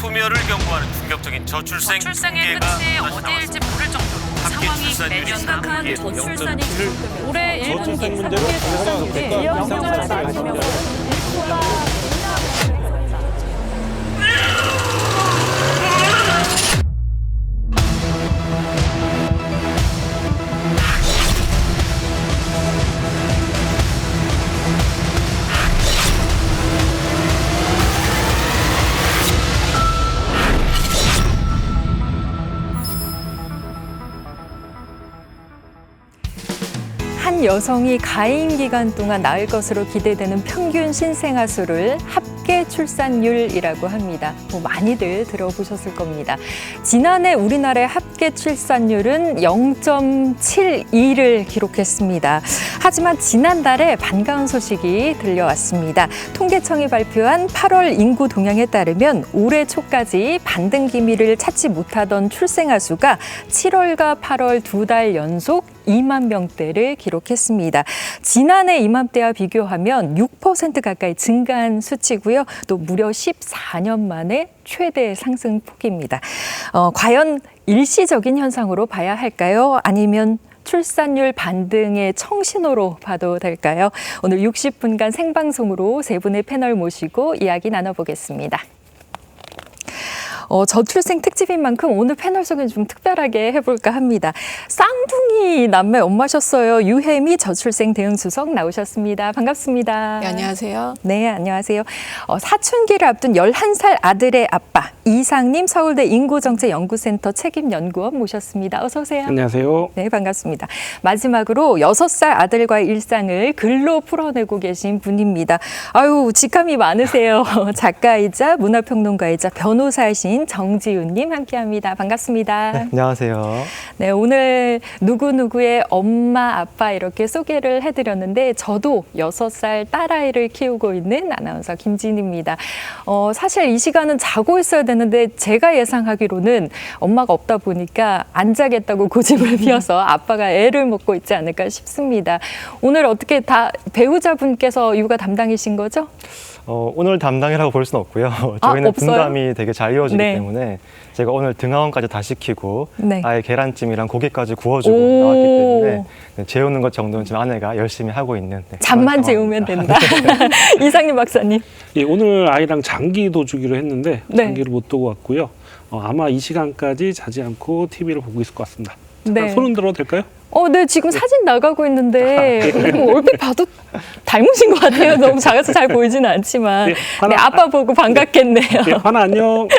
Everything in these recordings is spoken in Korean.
소멸을 경고하는 충격적인 저출생 저출생의 통계가 끝이 다시 어디일지 나왔습니다. 모를 정도로 함께 상황이 출산율이 매년 심각한 심각한 저출산이 지속되고 올해 1분기 저출생 문제로 출산율이 영향을 받으며 한 여성이 가임 기간 동안 낳을 것으로 기대되는 평균 신생아 수를 합계 출산율이라고 합니다. 많이들 들어보셨을 겁니다. 지난해 우리나라의 합계 출산율은 0.72를 기록했습니다. 하지만 지난달에 반가운 소식이 들려왔습니다. 통계청이 발표한 8월 인구 동향에 따르면 올해 초까지 반등 기미를 찾지 못하던 출생아 수가 7월과 8월 두 달 연속 2만 명대를 기록했습니다. 지난해 이맘때와 비교하면 6% 가까이 증가한 수치고요. 또 무려 14년 만에 최대 상승폭입니다. 과연 일시적인 현상으로 봐야 할까요? 아니면 출산율 반등의 청신호로 봐도 될까요? 오늘 60분간 생방송으로 세 분의 패널 모시고 이야기 나눠보겠습니다. 저출생 특집인 만큼 오늘 패널 소개는 좀 특별하게 해볼까 합니다. 쌍둥이 남매 엄마셨어요. 유혜미 저출생 대응수석 나오셨습니다. 반갑습니다. 네, 안녕하세요. 네, 안녕하세요. 사춘기를 앞둔 11살 아들의 아빠 이상님 서울대 인구정책연구센터 책임연구원 모셨습니다. 어서 오세요. 안녕하세요. 네, 반갑습니다. 마지막으로 6살 아들과의 일상을 글로 풀어내고 계신 분입니다. 아유, 직함이 많으세요. 작가이자 문화평론가이자 변호사이신 정지훈님 함께합니다. 반갑습니다. 네, 안녕하세요. 네, 오늘 누구누구의 엄마, 아빠 이렇게 소개를 해드렸는데 저도 6살 딸아이를 키우고 있는 아나운서 김진희입니다. 사실 이 시간은 자고 있어야 되는데 제가 예상하기로는 엄마가 없다 보니까 안 자겠다고 고집을 피워서 아빠가 애를 먹고 있지 않을까 싶습니다. 오늘 어떻게 다 배우자분께서 육아 담당이신 거죠? 오늘 담당이라고 볼 수는 없고요. 저희는 없어요? 분담이 되게 잘 이루어지기 네. 때문에 제가 오늘 등하원까지 다 시키고 네. 아예 계란찜이랑 고기까지 구워주고 오. 나왔기 때문에 재우는 것 정도는 지금 아내가 열심히 하고 있는 잠만 그런 재우면 상황입니다. 된다. 이상님 박사님. 예, 오늘 아이랑 장기도 주기로 했는데 네. 장기를 못 두고 왔고요. 아마 이 시간까지 자지 않고 TV를 보고 있을 것 같습니다. 잠깐 네. 손 흔들어도 될까요? 네, 지금 사진 나가고 있는데 얼핏 봐도 닮으신 것 같아요. 너무 작아서 잘 보이지는 않지만. 네, 하나, 네, 아빠 보고 반갑겠네요. 네, 하나 안녕.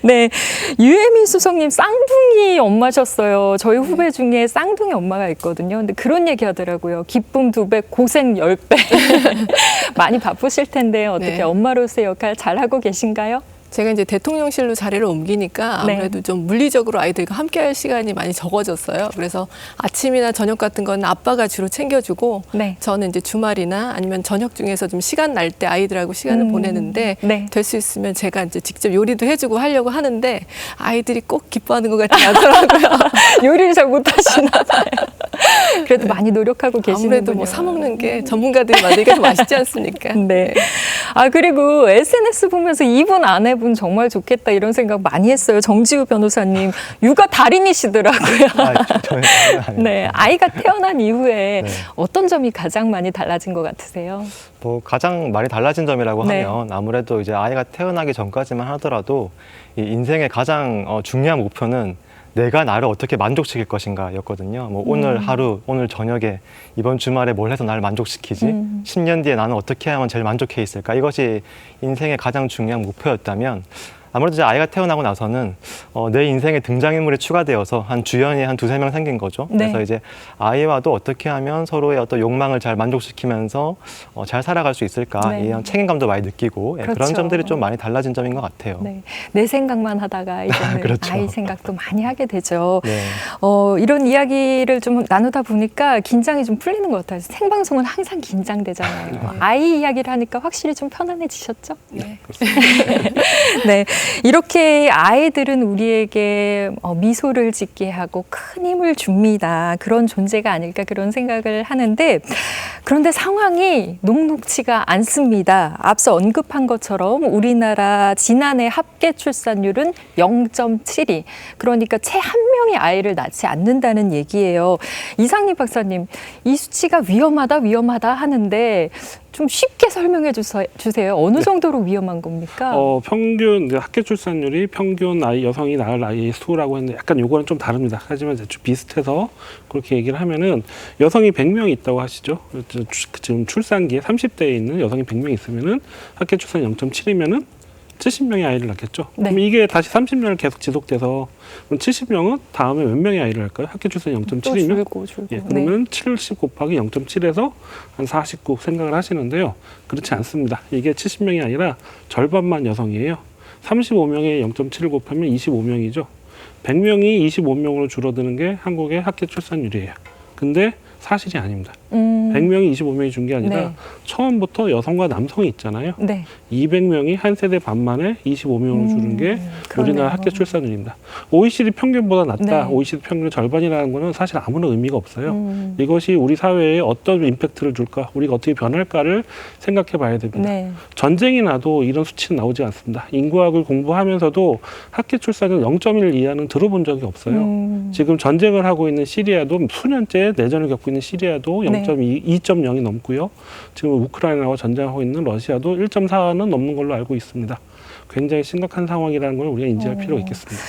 네, 유혜미 수석님 쌍둥이 엄마셨어요. 저희 후배 중에 쌍둥이 엄마가 있거든요. 근데 그런 얘기 하더라고요. 기쁨 2배, 고생 10배. 많이 바쁘실 텐데 어떻게 네. 엄마로서의 역할 잘하고 계신가요? 제가 이제 대통령실로 자리를 옮기니까 네. 아무래도 좀 물리적으로 아이들과 함께할 시간이 많이 적어졌어요. 그래서 아침이나 저녁 같은 건 아빠가 주로 챙겨주고 네. 저는 이제 주말이나 아니면 저녁 중에서 좀 시간 날 때 아이들하고 시간을 보내는데 네. 될 수 있으면 제가 이제 직접 요리도 해주고 하려고 하는데 아이들이 꼭 기뻐하는 것 같지 않더라고요. 요리를 잘 못하시나 봐요. 그래도 많이 노력하고 계시는군요. 아무래도 뭐 사 먹는 게 전문가들이 만들기가 더 맛있지 않습니까? 네. 그리고 SNS 보면서 이분 아내분 정말 좋겠다 이런 생각 많이 했어요. 정지우 변호사님 육아 달인이시더라고요. 저는 네, 아이가 태어난 이후에 네. 어떤 점이 가장 많이 달라진 것 같으세요? 가장 많이 달라진 점이라고 네. 하면 아무래도 이제 아이가 태어나기 전까지만 하더라도 이 인생의 가장 중요한 목표는 내가 나를 어떻게 만족시킬 것인가였거든요. 오늘 하루, 오늘 저녁에 이번 주말에 뭘 해서 나를 만족시키지? 10년 뒤에 나는 어떻게 하면 제일 만족해 있을까? 이것이 인생의 가장 중요한 목표였다면 아무래도 이제 아이가 태어나고 나서는 내 인생에 등장인물이 추가되어서 한 주연이 한 2-3명 생긴 거죠. 네. 그래서 이제 아이와도 어떻게 하면 서로의 어떤 욕망을 잘 만족시키면서 잘 살아갈 수 있을까? 네. 이런 책임감도 많이 느끼고 그렇죠. 그런 점들이 좀 많이 달라진 점인 것 같아요. 네, 내 생각만 하다가 이제는 그렇죠. 아이 생각도 많이 하게 되죠. 네. 이런 이야기를 좀 나누다 보니까 긴장이 좀 풀리는 것 같아요. 생방송은 항상 긴장되잖아요. 아이 이야기를 하니까 확실히 좀 편안해지셨죠? 네. 네, 이렇게 아이들은 우리에게 미소를 짓게 하고 큰 힘을 줍니다. 그런 존재가 아닐까 그런 생각을 하는데 그런데 상황이 녹록지가 않습니다. 앞서 언급한 것처럼 우리나라 지난해 합계 출산율은 0.72. 그러니까 채 한 명의 아이를 낳지 않는다는 얘기예요. 이상립 박사님, 이 수치가 위험하다 하는데 좀 쉽게 설명해 주세요. 어느 정도로 위험한 겁니까? 평균 합계 출산율이 평균 여성이 낳을 아이의 수라고 했는데 약간 요거는 좀 다릅니다. 하지만 대충 비슷해서 그렇게 얘기를 하면은 여성이 100명이 있다고 하시죠. 지금 출산기에 30대에 있는 여성이 100명 있으면은 합계 출산 0.7이면은 70명의 아이를 낳겠죠. 네. 그럼 이게 다시 30년을 계속 지속돼서 그럼 70명은 다음에 몇 명의 아이를 낳을까요? 합계 출산 또 0.7이면 줄고. 예, 그러면 70 곱하기 0.7에서 한 49 생각을 하시는데요. 그렇지 않습니다. 이게 70명이 아니라 절반만 여성이에요. 35명에 0.7을 곱하면 25명이죠. 100명이 25명으로 줄어드는 게 한국의 합계 출산율이에요. 근데 사실이 아닙니다. 100명이 25명이 준 게 아니라 네. 처음부터 여성과 남성이 있잖아요. 네. 200명이 한 세대 반 만에 25명으로 줄은 게 그러네요. 우리나라 합계 출산율입니다. OECD 평균보다 낮다. 네. OECD 평균 절반이라는 거는 사실 아무런 의미가 없어요. 이것이 우리 사회에 어떤 임팩트를 줄까, 우리가 어떻게 변할까를 생각해 봐야 됩니다. 네. 전쟁이 나도 이런 수치는 나오지 않습니다. 인구학을 공부하면서도 합계 출산율 0.1 이하는 들어본 적이 없어요. 지금 전쟁을 하고 있는 시리아도 수년째 내전을 겪고 있는 시리아도 네. 2.0이 넘고요. 지금 우크라이나와 전쟁하고 있는 러시아도 1.4는 넘는 걸로 알고 있습니다. 굉장히 심각한 상황이라는 걸 우리가 인지할 필요가 있겠습니다.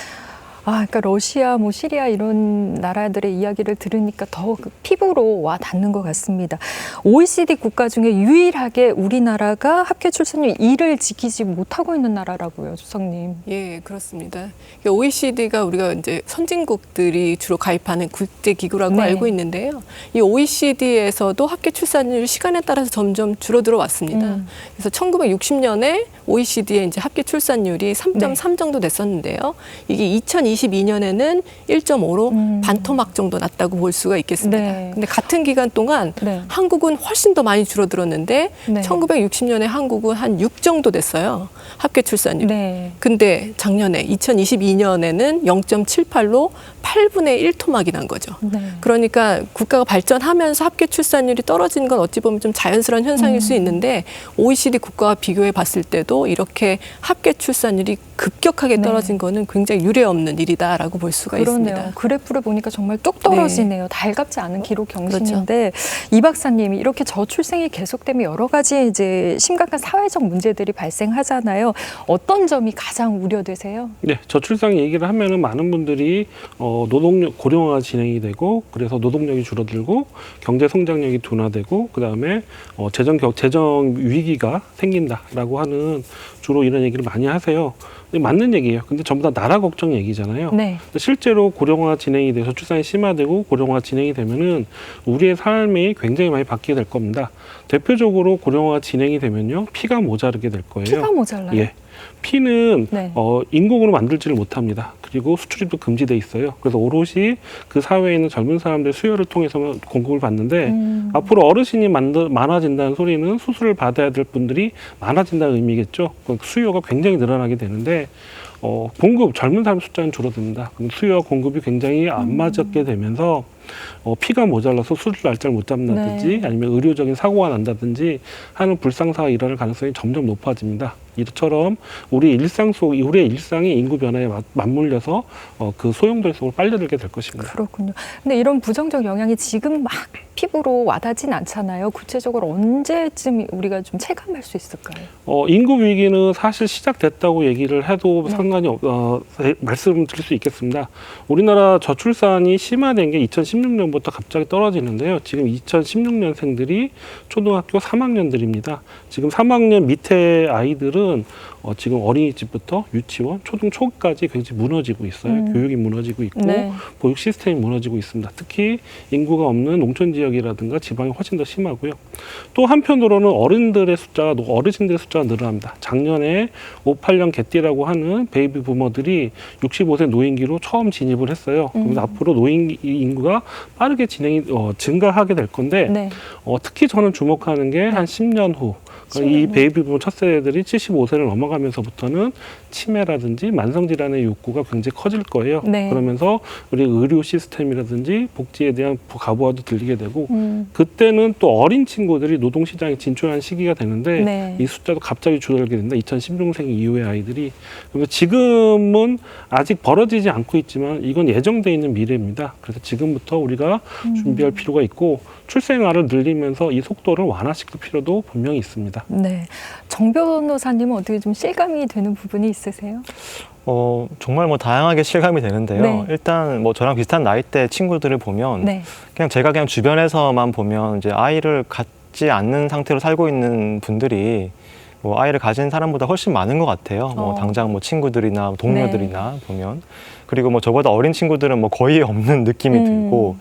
그러니까 러시아, 시리아 이런 나라들의 이야기를 들으니까 더 피부로 와 닿는 것 같습니다. OECD 국가 중에 유일하게 우리나라가 합계 출산율 1을 지키지 못하고 있는 나라라고요, 주석님. 예, 그렇습니다. OECD가 우리가 이제 선진국들이 주로 가입하는 국제 기구라고 네. 알고 있는데요. 이 OECD에서도 합계 출산율이 시간에 따라서 점점 줄어들어 왔습니다. 그래서 1960년에 OECD의 이제 합계 출산율이 3.3 정도 됐었는데요. 이게 2022년에는 1.5로 반토막 정도 났다고 볼 수가 있겠습니다. 네. 근데 같은 기간 동안 네. 한국은 훨씬 더 많이 줄어들었는데 네. 1960년에 한국은 한 6 정도 됐어요. 합계 출산율. 네. 근데 작년에 2022년에는 0.78로 8분의 1 토막이 난 거죠. 네. 그러니까 국가가 발전하면서 합계 출산율이 떨어지는 건 어찌 보면 좀 자연스러운 현상일 수 있는데 OECD 국가와 비교해 봤을 때도 이렇게 합계 출산율이 급격하게 떨어진 거는 굉장히 유례없는 일이다라고 볼 수가 그러네요. 있습니다. 그래프를 보니까 정말 뚝 떨어지네요. 달갑지 않은 기록 경신인데 이 박사님이 이렇게 저출생이 계속되면 여러 가지 이제 심각한 사회적 문제들이 발생하잖아요. 어떤 점이 가장 우려되세요? 네, 저출산 얘기를 하면은 많은 분들이 노동력 고령화가 진행이 되고 그래서 노동력이 줄어들고 경제 성장력이 둔화되고 그다음에 재정 위기가 생긴다라고 하는 주로 이런 얘기를 많이 하세요. 맞는 얘기예요. 근데 전부 다 나라 걱정 얘기잖아요. 네. 실제로 고령화 진행이 돼서 출산이 심화되고 고령화 진행이 되면은 우리의 삶이 굉장히 많이 바뀌게 될 겁니다. 대표적으로 고령화 진행이 되면요, 피가 모자르게 될 거예요. 피가 모자라요? 예. 피는 네. 인공으로 만들지를 못합니다. 그리고 수출입도 금지돼 있어요. 그래서 오롯이 그 사회에 있는 젊은 사람들 수요를 통해서만 공급을 받는데 앞으로 어르신이 많아진다는 소리는 수술을 받아야 될 분들이 많아진다는 의미겠죠. 수요가 굉장히 늘어나게 되는데 젊은 사람 숫자는 줄어듭니다. 그럼 수요와 공급이 굉장히 안 맞게 되면서 피가 모자라서 수술 날짜를 못 잡는다든지 아니면 의료적인 사고가 난다든지 하는 불상사가 일어날 가능성이 점점 높아집니다. 이처럼 우리의 일상이 인구 변화에 맞물려서 그 소용돌이 속으로 빨려들게 될 것입니다. 그렇군요. 근데 이런 부정적 영향이 지금 막 피부로 와닿진 않잖아요. 구체적으로 언제쯤 우리가 좀 체감할 수 있을까요? 인구 위기는 사실 시작됐다고 얘기를 해도 상관이 말씀드릴 수 있겠습니다. 우리나라 저출산이 심화된 게 2016년부터 갑자기 떨어지는데요. 지금 2016년생들이 초등학교 3학년들입니다. 지금 3학년 밑에 아이들은 지금 어린이집부터 유치원, 초등 초까지 굉장히 무너지고 있어요. 교육이 무너지고 있고 보육 시스템이 무너지고 있습니다. 특히 인구가 없는 농촌 지역이라든가 지방이 훨씬 더 심하고요. 또 한편으로는 어르신들의 숫자가 늘어납니다. 작년에 58년 개띠라고 하는 베이비 부머들이 65세 노인기로 처음 진입을 했어요. 그래서 앞으로 노인 인구가 빠르게 증가하게 될 건데 특히 저는 주목하는 게 한 10년 후 이 베이비 부문 첫 세대들이 75세를 넘어가면서부터는 치매라든지 만성질환의 욕구가 굉장히 커질 거예요. 네. 그러면서 우리 의료 시스템이라든지 복지에 대한 가부화도 들리게 되고 그때는 또 어린 친구들이 노동시장에 진출하는 시기가 되는데 네. 이 숫자도 갑자기 줄어들게 된다. 2016생 이후의 아이들이. 그래서 지금은 아직 벌어지지 않고 있지만 이건 예정돼 있는 미래입니다. 그래서 지금부터 우리가 준비할 필요가 있고 출생아를 늘리면서 이 속도를 완화시킬 필요도 분명히 있습니다. 네. 정 변호사님은 어떻게 좀 실감이 되는 부분이 있으세요? 정말 뭐 다양하게 실감이 되는데요. 네. 일단 뭐 저랑 비슷한 나이대 친구들을 보면 네. 그냥 제가 그냥 주변에서만 보면 이제 아이를 갖지 않는 상태로 살고 있는 분들이 뭐 아이를 가진 사람보다 훨씬 많은 것 같아요. 뭐 당장 뭐 친구들이나 동료들이나 보면. 그리고 뭐 저보다 어린 친구들은 뭐 거의 없는 느낌이 들고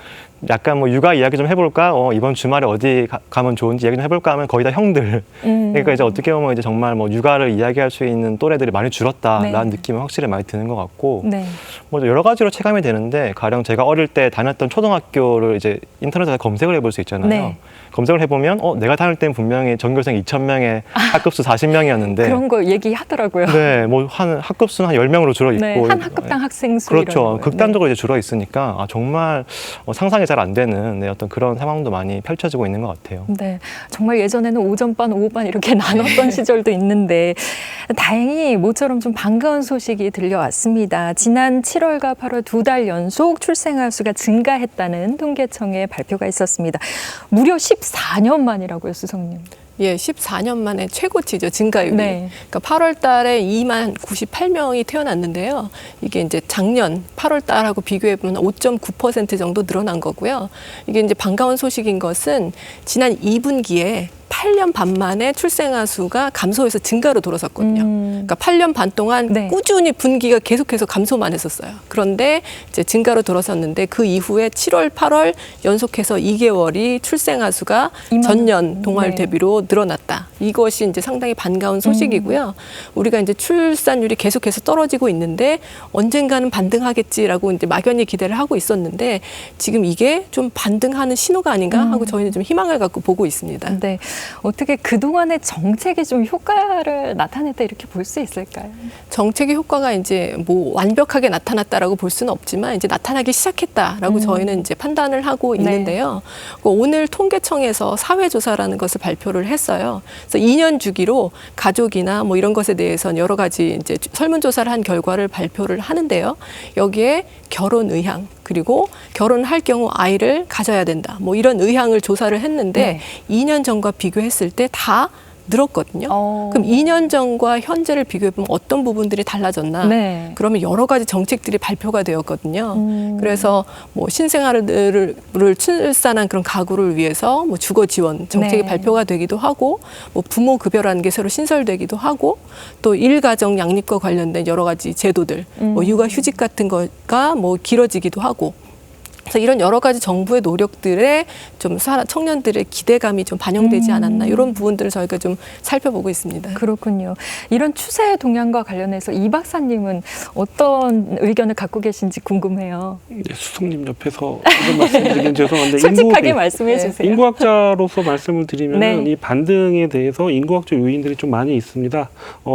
약간 뭐 육아 이야기 좀 해볼까? 이번 주말에 어디 가면 좋은지 이야기 좀 해볼까 하면 거의 다 형들. 그러니까 이제 어떻게 보면 이제 정말 뭐 육아를 이야기할 수 있는 또래들이 많이 줄었다라는 네. 느낌이 확실히 많이 드는 것 같고. 네. 뭐 여러 가지로 체감이 되는데 가령 제가 어릴 때 다녔던 초등학교를 이제 인터넷에서 검색을 해볼 수 있잖아요. 네. 검색을 해보면 내가 다닐 때는 분명히 전교생 2,000명에 학급수 40명이었는데 그런 거 얘기하더라고요. 네, 뭐 한 학급수는 한 10명으로 줄어 있고 네, 한 학급당 학생 수 그렇죠. 이런 거예요. 극단적으로 이제 줄어 있으니까 정말 상상이 잘 안 되는 어떤 그런 상황도 많이 펼쳐지고 있는 것 같아요. 네, 정말 예전에는 오전반, 오후반 이렇게 나눴던 시절도 있는데 다행히 모처럼 좀 반가운 소식이 들려왔습니다. 지난 7월과 8월 2달 연속 출생아 수가 증가했다는 통계청의 발표가 있었습니다. 무려 14년 만이라고요, 수석님. 예, 14년 만에 최고치죠, 증가율이. 네. 그러니까 8월 달에 2만 98명이 태어났는데요. 이게 이제 작년 8월 달하고 비교해 보면 5.9% 정도 늘어난 거고요. 이게 이제 반가운 소식인 것은 지난 2분기에 8년 반 만에 출생아 수가 감소해서 증가로 돌아섰거든요. 그러니까 8년 반 동안 네. 꾸준히 분기가 계속해서 감소만 했었어요. 그런데 이제 증가로 돌아섰는데 그 이후에 7월, 8월 연속해서 2개월이 출생아 수가 전년 동월 네. 대비로 늘어났다. 이것이 이제 상당히 반가운 소식이고요. 우리가 이제 출산율이 계속해서 떨어지고 있는데 언젠가는 반등하겠지라고 이제 막연히 기대를 하고 있었는데 지금 이게 좀 반등하는 신호가 아닌가 하고 저희는 좀 희망을 갖고 보고 있습니다. 네, 어떻게 그동안의 정책이 좀 효과를 나타냈다 이렇게 볼 수 있을까요? 정책의 효과가 이제 뭐 완벽하게 나타났다라고 볼 수는 없지만 이제 나타나기 시작했다라고 저희는 이제 판단을 하고 있는데요. 오늘 통계청에서 사회조사라는 것을 발표를 했어요. 그래서 2년 주기로 가족이나 뭐 이런 것에 대해서는 여러 가지 이제 설문조사를 한 결과를 발표를 하는데요. 여기에 결혼 의향 그리고 결혼할 경우 아이를 가져야 된다. 뭐 이런 의향을 조사를 했는데 2년 전과 비교했을 때 다 늘었거든요. 그럼 2년 전과 현재를 비교해보면 어떤 부분들이 달라졌나? 네. 그러면 여러 가지 정책들이 발표가 되었거든요. 그래서 뭐 신생아를 출산한 그런 가구를 위해서 뭐 주거 지원 정책이 네. 발표가 되기도 하고 뭐 부모 급여라는 게 새로 신설되기도 하고 또 일가정 양립과 관련된 여러 가지 제도들 뭐 육아휴직 같은 거가 뭐 길어지기도 하고 그래서 이런 여러 가지 정부의 노력들에 좀 청년들의 기대감이 좀 반영되지 않았나 이런 부분들을 저희가 좀 살펴보고 있습니다. 그렇군요. 이런 추세 동향과 관련해서 이 박사님은 어떤 의견을 갖고 계신지 궁금해요. 네, 수석님 옆에서 이런 말씀드리긴 죄송한데 솔직하게 말씀해 주세요. 인구학자로서 말씀을 드리면 네. 이 반등에 대해서 인구학적 요인들이 좀 많이 있습니다.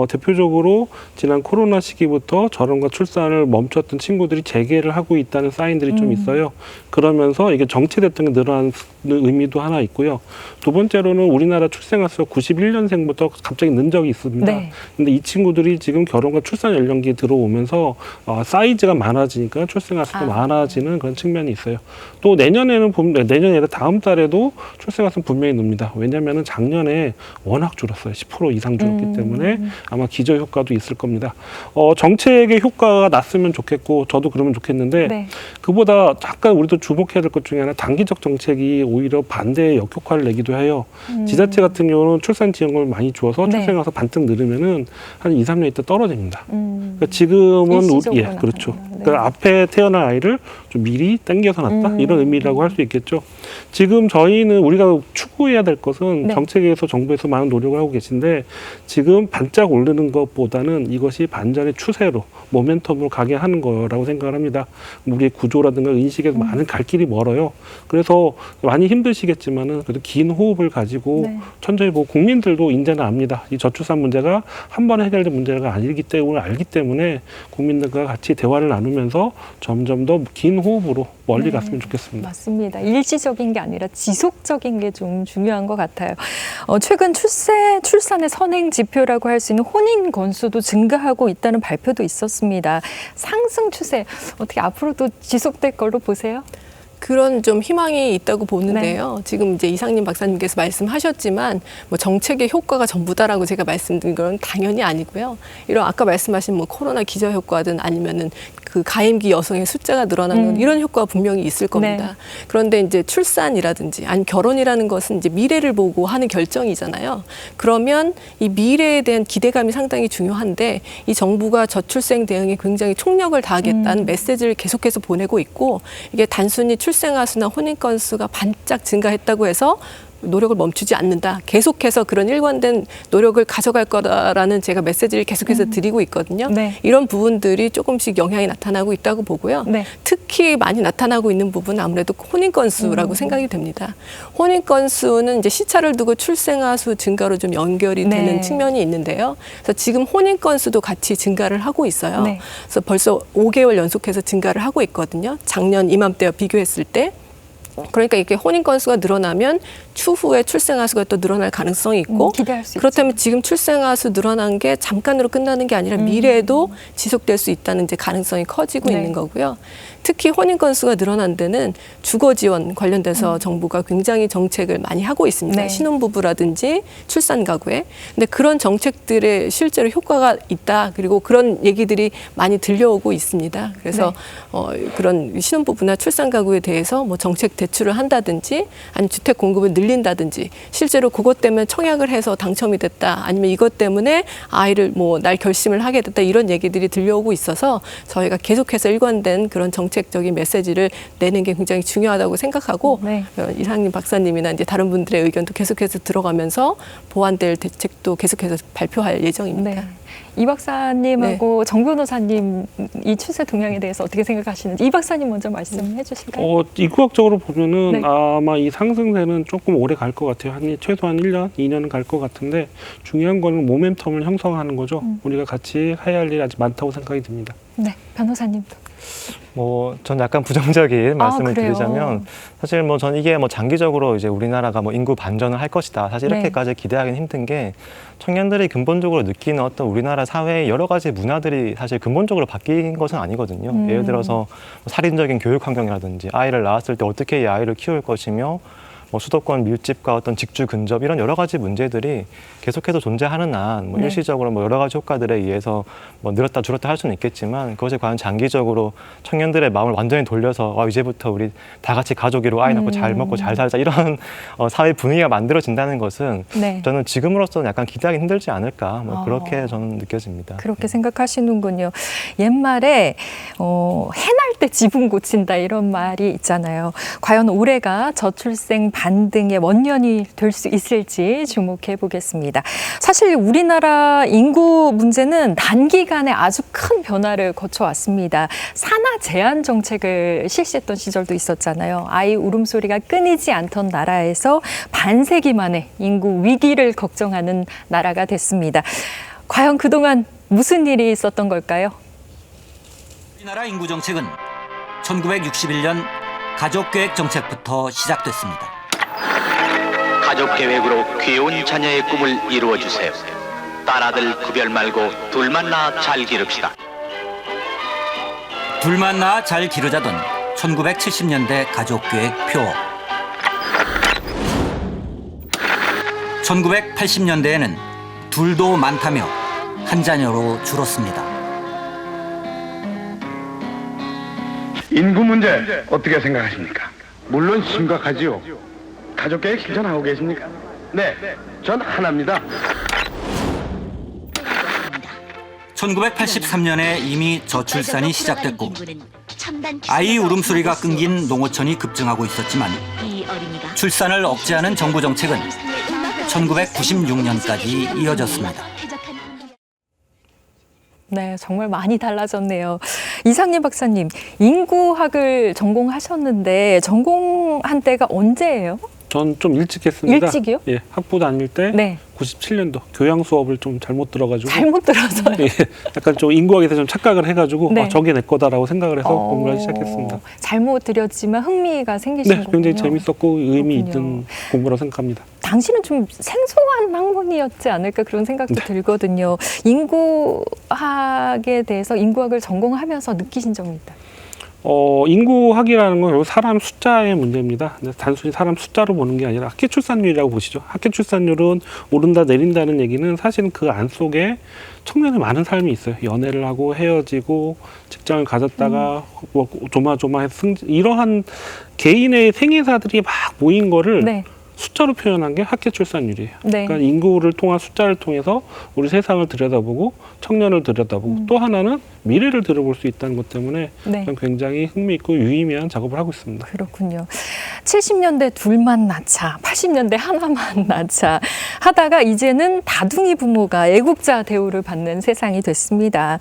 대표적으로 지난 코로나 시기부터 결혼과 출산을 멈췄던 친구들이 재개를 하고 있다는 사인들이 좀 있어요. 그러면서 이게 정체됐던 게 늘어나는 의미도 하나 있고요. 두 번째로는 우리나라 출생아 수가 91년생부터 갑자기 는 적이 있습니다. 네. 근데 이 친구들이 지금 결혼과 출산 연령기에 들어오면서 사이즈가 많아지니까 출생아 수도 많아지는 그런 측면이 있어요. 또 내년에는 내년이 아니라 다음 달에도 출생아 수는 분명히 늡니다. 왜냐하면 작년에 워낙 줄었어요. 10% 이상 줄었기 때문에 아마 기저 효과도 있을 겁니다. 정책의 효과가 났으면 좋겠고 저도 그러면 좋겠는데 네. 그보다 약간 우리도 주목해야 될 것 중에 하나 단기적 정책이 오히려 반대의 역효과를 내기도 해요. 지자체 같은 경우는 출산 지원금을 많이 줘서 네. 출생아서 반등 늘으면은 한 2, 3년 있다 떨어집니다. 그러니까 지금은 일시적으로 그렇죠. 나타나요. 네. 그러니까 앞에 태어날 아이를 좀 미리 당겨서 낳다 이런 의미라고 할 수 있겠죠. 지금 저희는 우리가 추구해야 될 것은 네. 정책에서 정부에서 많은 노력을 하고 계신데 지금 반짝 오르는 것보다는 이것이 반전의 추세로 모멘텀으로 가게 하는 거라고 생각을 합니다. 우리의 구조라든가 인식에서 많은 갈 길이 멀어요. 그래서 많이 힘드시겠지만은 그래도 긴 호흡을 가지고 네. 천천히 보고 국민들도 이제는 압니다. 이 저출산 문제가 한 번에 해결될 문제가 아니기 때문에 알기 때문에 국민들과 같이 대화를 나누면서 점점 더 긴 호흡으로 멀리 네. 갔으면 좋겠습니다. 맞습니다. 일시적인 게 아니라 지속적인 게 좀 중요한 것 같아요. 최근 출산의 선행 지표라고 할 수 있는 혼인 건수도 증가하고 있다는 발표도 있었습니다. 상승 추세 어떻게 앞으로도 지속될 걸로 보세요? 그런 좀 희망이 있다고 보는데요. 지금 이제 이상님 박사님께서 말씀하셨지만 뭐 정책의 효과가 전부다라고 제가 말씀드린 건 당연히 아니고요. 이런 아까 말씀하신 뭐 코로나 기저 효과든 아니면은 그 가임기 여성의 숫자가 늘어나는 이런 효과가 분명히 있을 겁니다. 네. 그런데 이제 출산이라든지 아니 결혼이라는 것은 이제 미래를 보고 하는 결정이잖아요. 그러면 이 미래에 대한 기대감이 상당히 중요한데 이 정부가 저출생 대응에 굉장히 총력을 다하겠다는 메시지를 계속해서 보내고 있고 이게 단순히 출생아 수나 혼인 건수가 반짝 증가했다고 해서 노력을 멈추지 않는다. 계속해서 그런 일관된 노력을 가져갈 거다라는 제가 메시지를 계속해서 드리고 있거든요. 네. 이런 부분들이 조금씩 영향이 나타나고 있다고 보고요. 네. 특히 많이 나타나고 있는 부분은 아무래도 혼인 건수라고 생각이 됩니다. 혼인 건수는 이제 시차를 두고 출생아 수 증가로 좀 연결이 네. 되는 측면이 있는데요. 그래서 지금 혼인 건수도 같이 증가를 하고 있어요. 네. 그래서 벌써 5개월 연속해서 증가를 하고 있거든요. 작년 이맘때와 비교했을 때. 그러니까 이렇게 혼인 건수가 늘어나면 추후에 출생아 수가 또 늘어날 가능성이 있고 기대할 수 그렇다면 지금 출생아 수 늘어난 게 잠깐으로 끝나는 게 아니라 미래에도 지속될 수 있다는 이제 가능성이 커지고 네. 있는 거고요. 특히 혼인 건수가 늘어난 데는 주거 지원 관련돼서 정부가 굉장히 정책을 많이 하고 있습니다. 네. 신혼부부라든지 출산 가구에. 근데 그런 정책들의 실제로 효과가 있다. 그리고 그런 얘기들이 많이 들려오고 있습니다. 그래서 그런 신혼부부나 출산 가구에 대해서 뭐 정책 대출을 한다든지 아니면 주택 공급을 늘린다든지 실제로 그것 때문에 청약을 해서 당첨이 됐다. 아니면 이것 때문에 아이를 뭐 날 결심을 하게 됐다. 이런 얘기들이 들려오고 있어서 저희가 계속해서 일관된 그런 정책적인 메시지를 내는 게 굉장히 중요하다고 생각하고 네. 이상님 박사님이나 이제 다른 분들의 의견도 계속해서 들어가면서 보완될 대책도 계속해서 발표할 예정입니다. 네. 이 박사님하고 정 변호사님 이 추세 동향에 대해서 어떻게 생각하시는지 이 박사님 먼저 말씀해 주실까요? 이구학적으로 보면은 네. 아마 이 상승세는 조금 오래 갈 것 같아요. 최소한 1년, 2년은 갈 것 같은데 중요한 거는 모멘텀을 형성하는 거죠. 우리가 같이 해야 할 일이 아직 많다고 생각이 듭니다. 네, 변호사님도. 전 약간 부정적인 말씀을 그래요? 드리자면 사실 전 이게 장기적으로 이제 우리나라가 인구 반전을 할 것이다. 사실 네. 이렇게까지 기대하기는 힘든 게 청년들이 근본적으로 느끼는 어떤 우리나라 사회의 여러 가지 문화들이 사실 근본적으로 바뀐 것은 아니거든요. 예를 들어서 살인적인 교육 환경이라든지 아이를 낳았을 때 어떻게 이 아이를 키울 것이며 수도권 밀집과 어떤 직주 근접 이런 여러 가지 문제들이 계속해서 존재하는 한 네. 일시적으로 여러 가지 효과들에 의해서 늘었다 줄었다 할 수는 있겠지만 그것이 과연 장기적으로 청년들의 마음을 완전히 돌려서 이제부터 우리 다 같이 가족이로 아이 낳고 잘 먹고 잘 살자 이런 사회 분위기가 만들어진다는 것은 네. 저는 지금으로서는 약간 기대하기 힘들지 않을까 그렇게 저는 느껴집니다. 그렇게 생각하시는군요. 옛말에 해날 때 지붕 고친다 이런 말이 있잖아요. 과연 올해가 저출생 반등의 원년이 될 수 있을지 주목해 보겠습니다. 사실 우리나라 인구 문제는 단기간에 아주 큰 변화를 거쳐왔습니다. 산하 제한 정책을 실시했던 시절도 있었잖아요. 아이 울음소리가 끊이지 않던 나라에서 반세기 만에 인구 위기를 걱정하는 나라가 됐습니다. 과연 그동안 무슨 일이 있었던 걸까요? 우리나라 인구 정책은 1961년 가족계획 정책부터 시작됐습니다. 가족계획으로 귀여운 자녀의 꿈을 이루어주세요. 딸아들 구별 말고 둘만 낳아 잘 기릅시다. 둘만 낳아 잘 기르자던 1970년대 가족계획 표. 1980년대에는 둘도 많다며 한 자녀로 줄었습니다. 인구 문제 어떻게 생각하십니까? 물론 심각하지요. 가족계획 실천하고 계십니까? 네, 전 하나입니다. 1983년에 이미 저출산이 시작됐고 아이 울음소리가 끊긴 농어촌이 급증하고 있었지만 출산을 억제하는 정부 정책은 1996년까지 이어졌습니다. 네, 정말 많이 달라졌네요. 이상림 박사님, 인구학을 전공하셨는데 전공한 때가 언제예요? 전 좀 일찍 했습니다. 일찍이요? 예, 학부 다닐 때 네. 97년도 교양 수업을 좀 잘못 들어가지고 잘못 들어서요. 예, 약간 좀 인구학에 대해서 좀 착각을 해가지고 네. 저게 내 거다라고 생각을 해서 공부를 하기 시작했습니다. 잘못 들였지만 흥미가 생기신 네, 거군요. 굉장히 재밌었고 의미 그렇군요. 있는 공부라고 생각합니다. 당시는 좀 생소한 학문이었지 않을까 그런 생각도 네. 들거든요. 인구학에 대해서 인구학을 전공하면서 느끼신 점이 있다. 인구학이라는 건 결국 사람 숫자의 문제입니다. 단순히 사람 숫자로 보는 게 아니라 학교 출산율이라고 보시죠. 학교 출산율은 오른다 내린다는 얘기는 사실은 그 안 속에 청년의 많은 삶이 있어요. 연애를 하고 헤어지고 직장을 가졌다가 뭐 조마조마해서 승진, 이러한 개인의 생애사들이 막 모인 거를 네. 숫자로 표현한 게 학교 출산율이에요. 네. 그러니까 인구를 통한 숫자를 통해서 우리 세상을 들여다보고 청년을 들여다보고 또 하나는 미래를 들여볼 수 있다는 것 때문에 네. 저는 굉장히 흥미있고 유의미한 작업을 하고 있습니다. 그렇군요. 70년대 둘만 낳자, 80년대 하나만 낳자 하다가 이제는 다둥이 부모가 애국자 대우를 받는 세상이 됐습니다.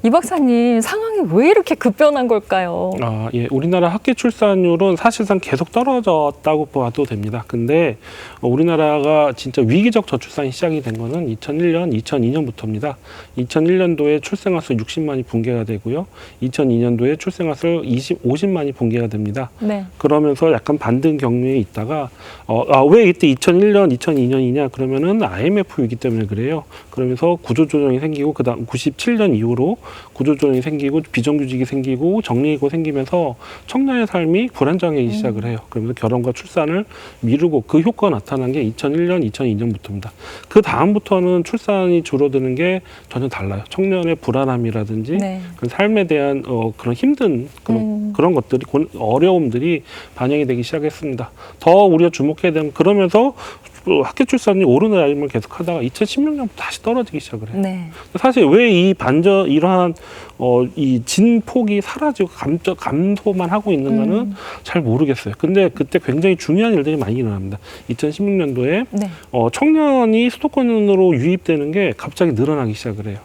이 박사님, 상황이 왜 이렇게 급변한 걸까요? 예. 우리나라 학교 출산율은 사실상 계속 떨어졌다고 봐도 됩니다. 근데 우리나라가 진짜 위기적 저출산이 시작이 된 거는 2001년, 2002년부터입니다. 2001년도에 출생아 수 60만이 붕괴가 되고요. 2002년도에 출생아 수 50만이 붕괴가 됩니다. 네. 그러면서 약간 반등 경로에 있다가 왜 이때 2001년, 2002년이냐? 그러면은 IMF 위기 때문에 그래요. 그러면서 구조조정이 생기고 그다음 97년 이후로 구조조정이 생기고 비정규직이 생기고 정리해고 생기면서 청년의 삶이 불안정해지기 시작을 해요. 그러면서 결혼과 출산을 미루고 그 효과가 나타난 게 2001년, 2002년부터입니다. 그 다음부터는 출산이 줄어드는 게 전혀 달라요. 청년의 불안함이라든지 네. 그 삶에 대한 그런 힘든 그런 것들이 어려움들이 반영이 되기 시작했습니다. 더 우리가 주목해야 되는 그러면서 학교 출산이 오르는 라인을 계속하다가 2016년부터 다시 떨어지기 시작을 해요. 네. 사실 왜 이 이러한 이 진폭이 사라지고 감소만 하고 있는가는 잘 모르겠어요. 근데 그때 굉장히 중요한 일들이 많이 일어납니다. 2016년도에 네. 청년이 수도권으로 유입되는 게 갑자기 늘어나기 시작을 해요.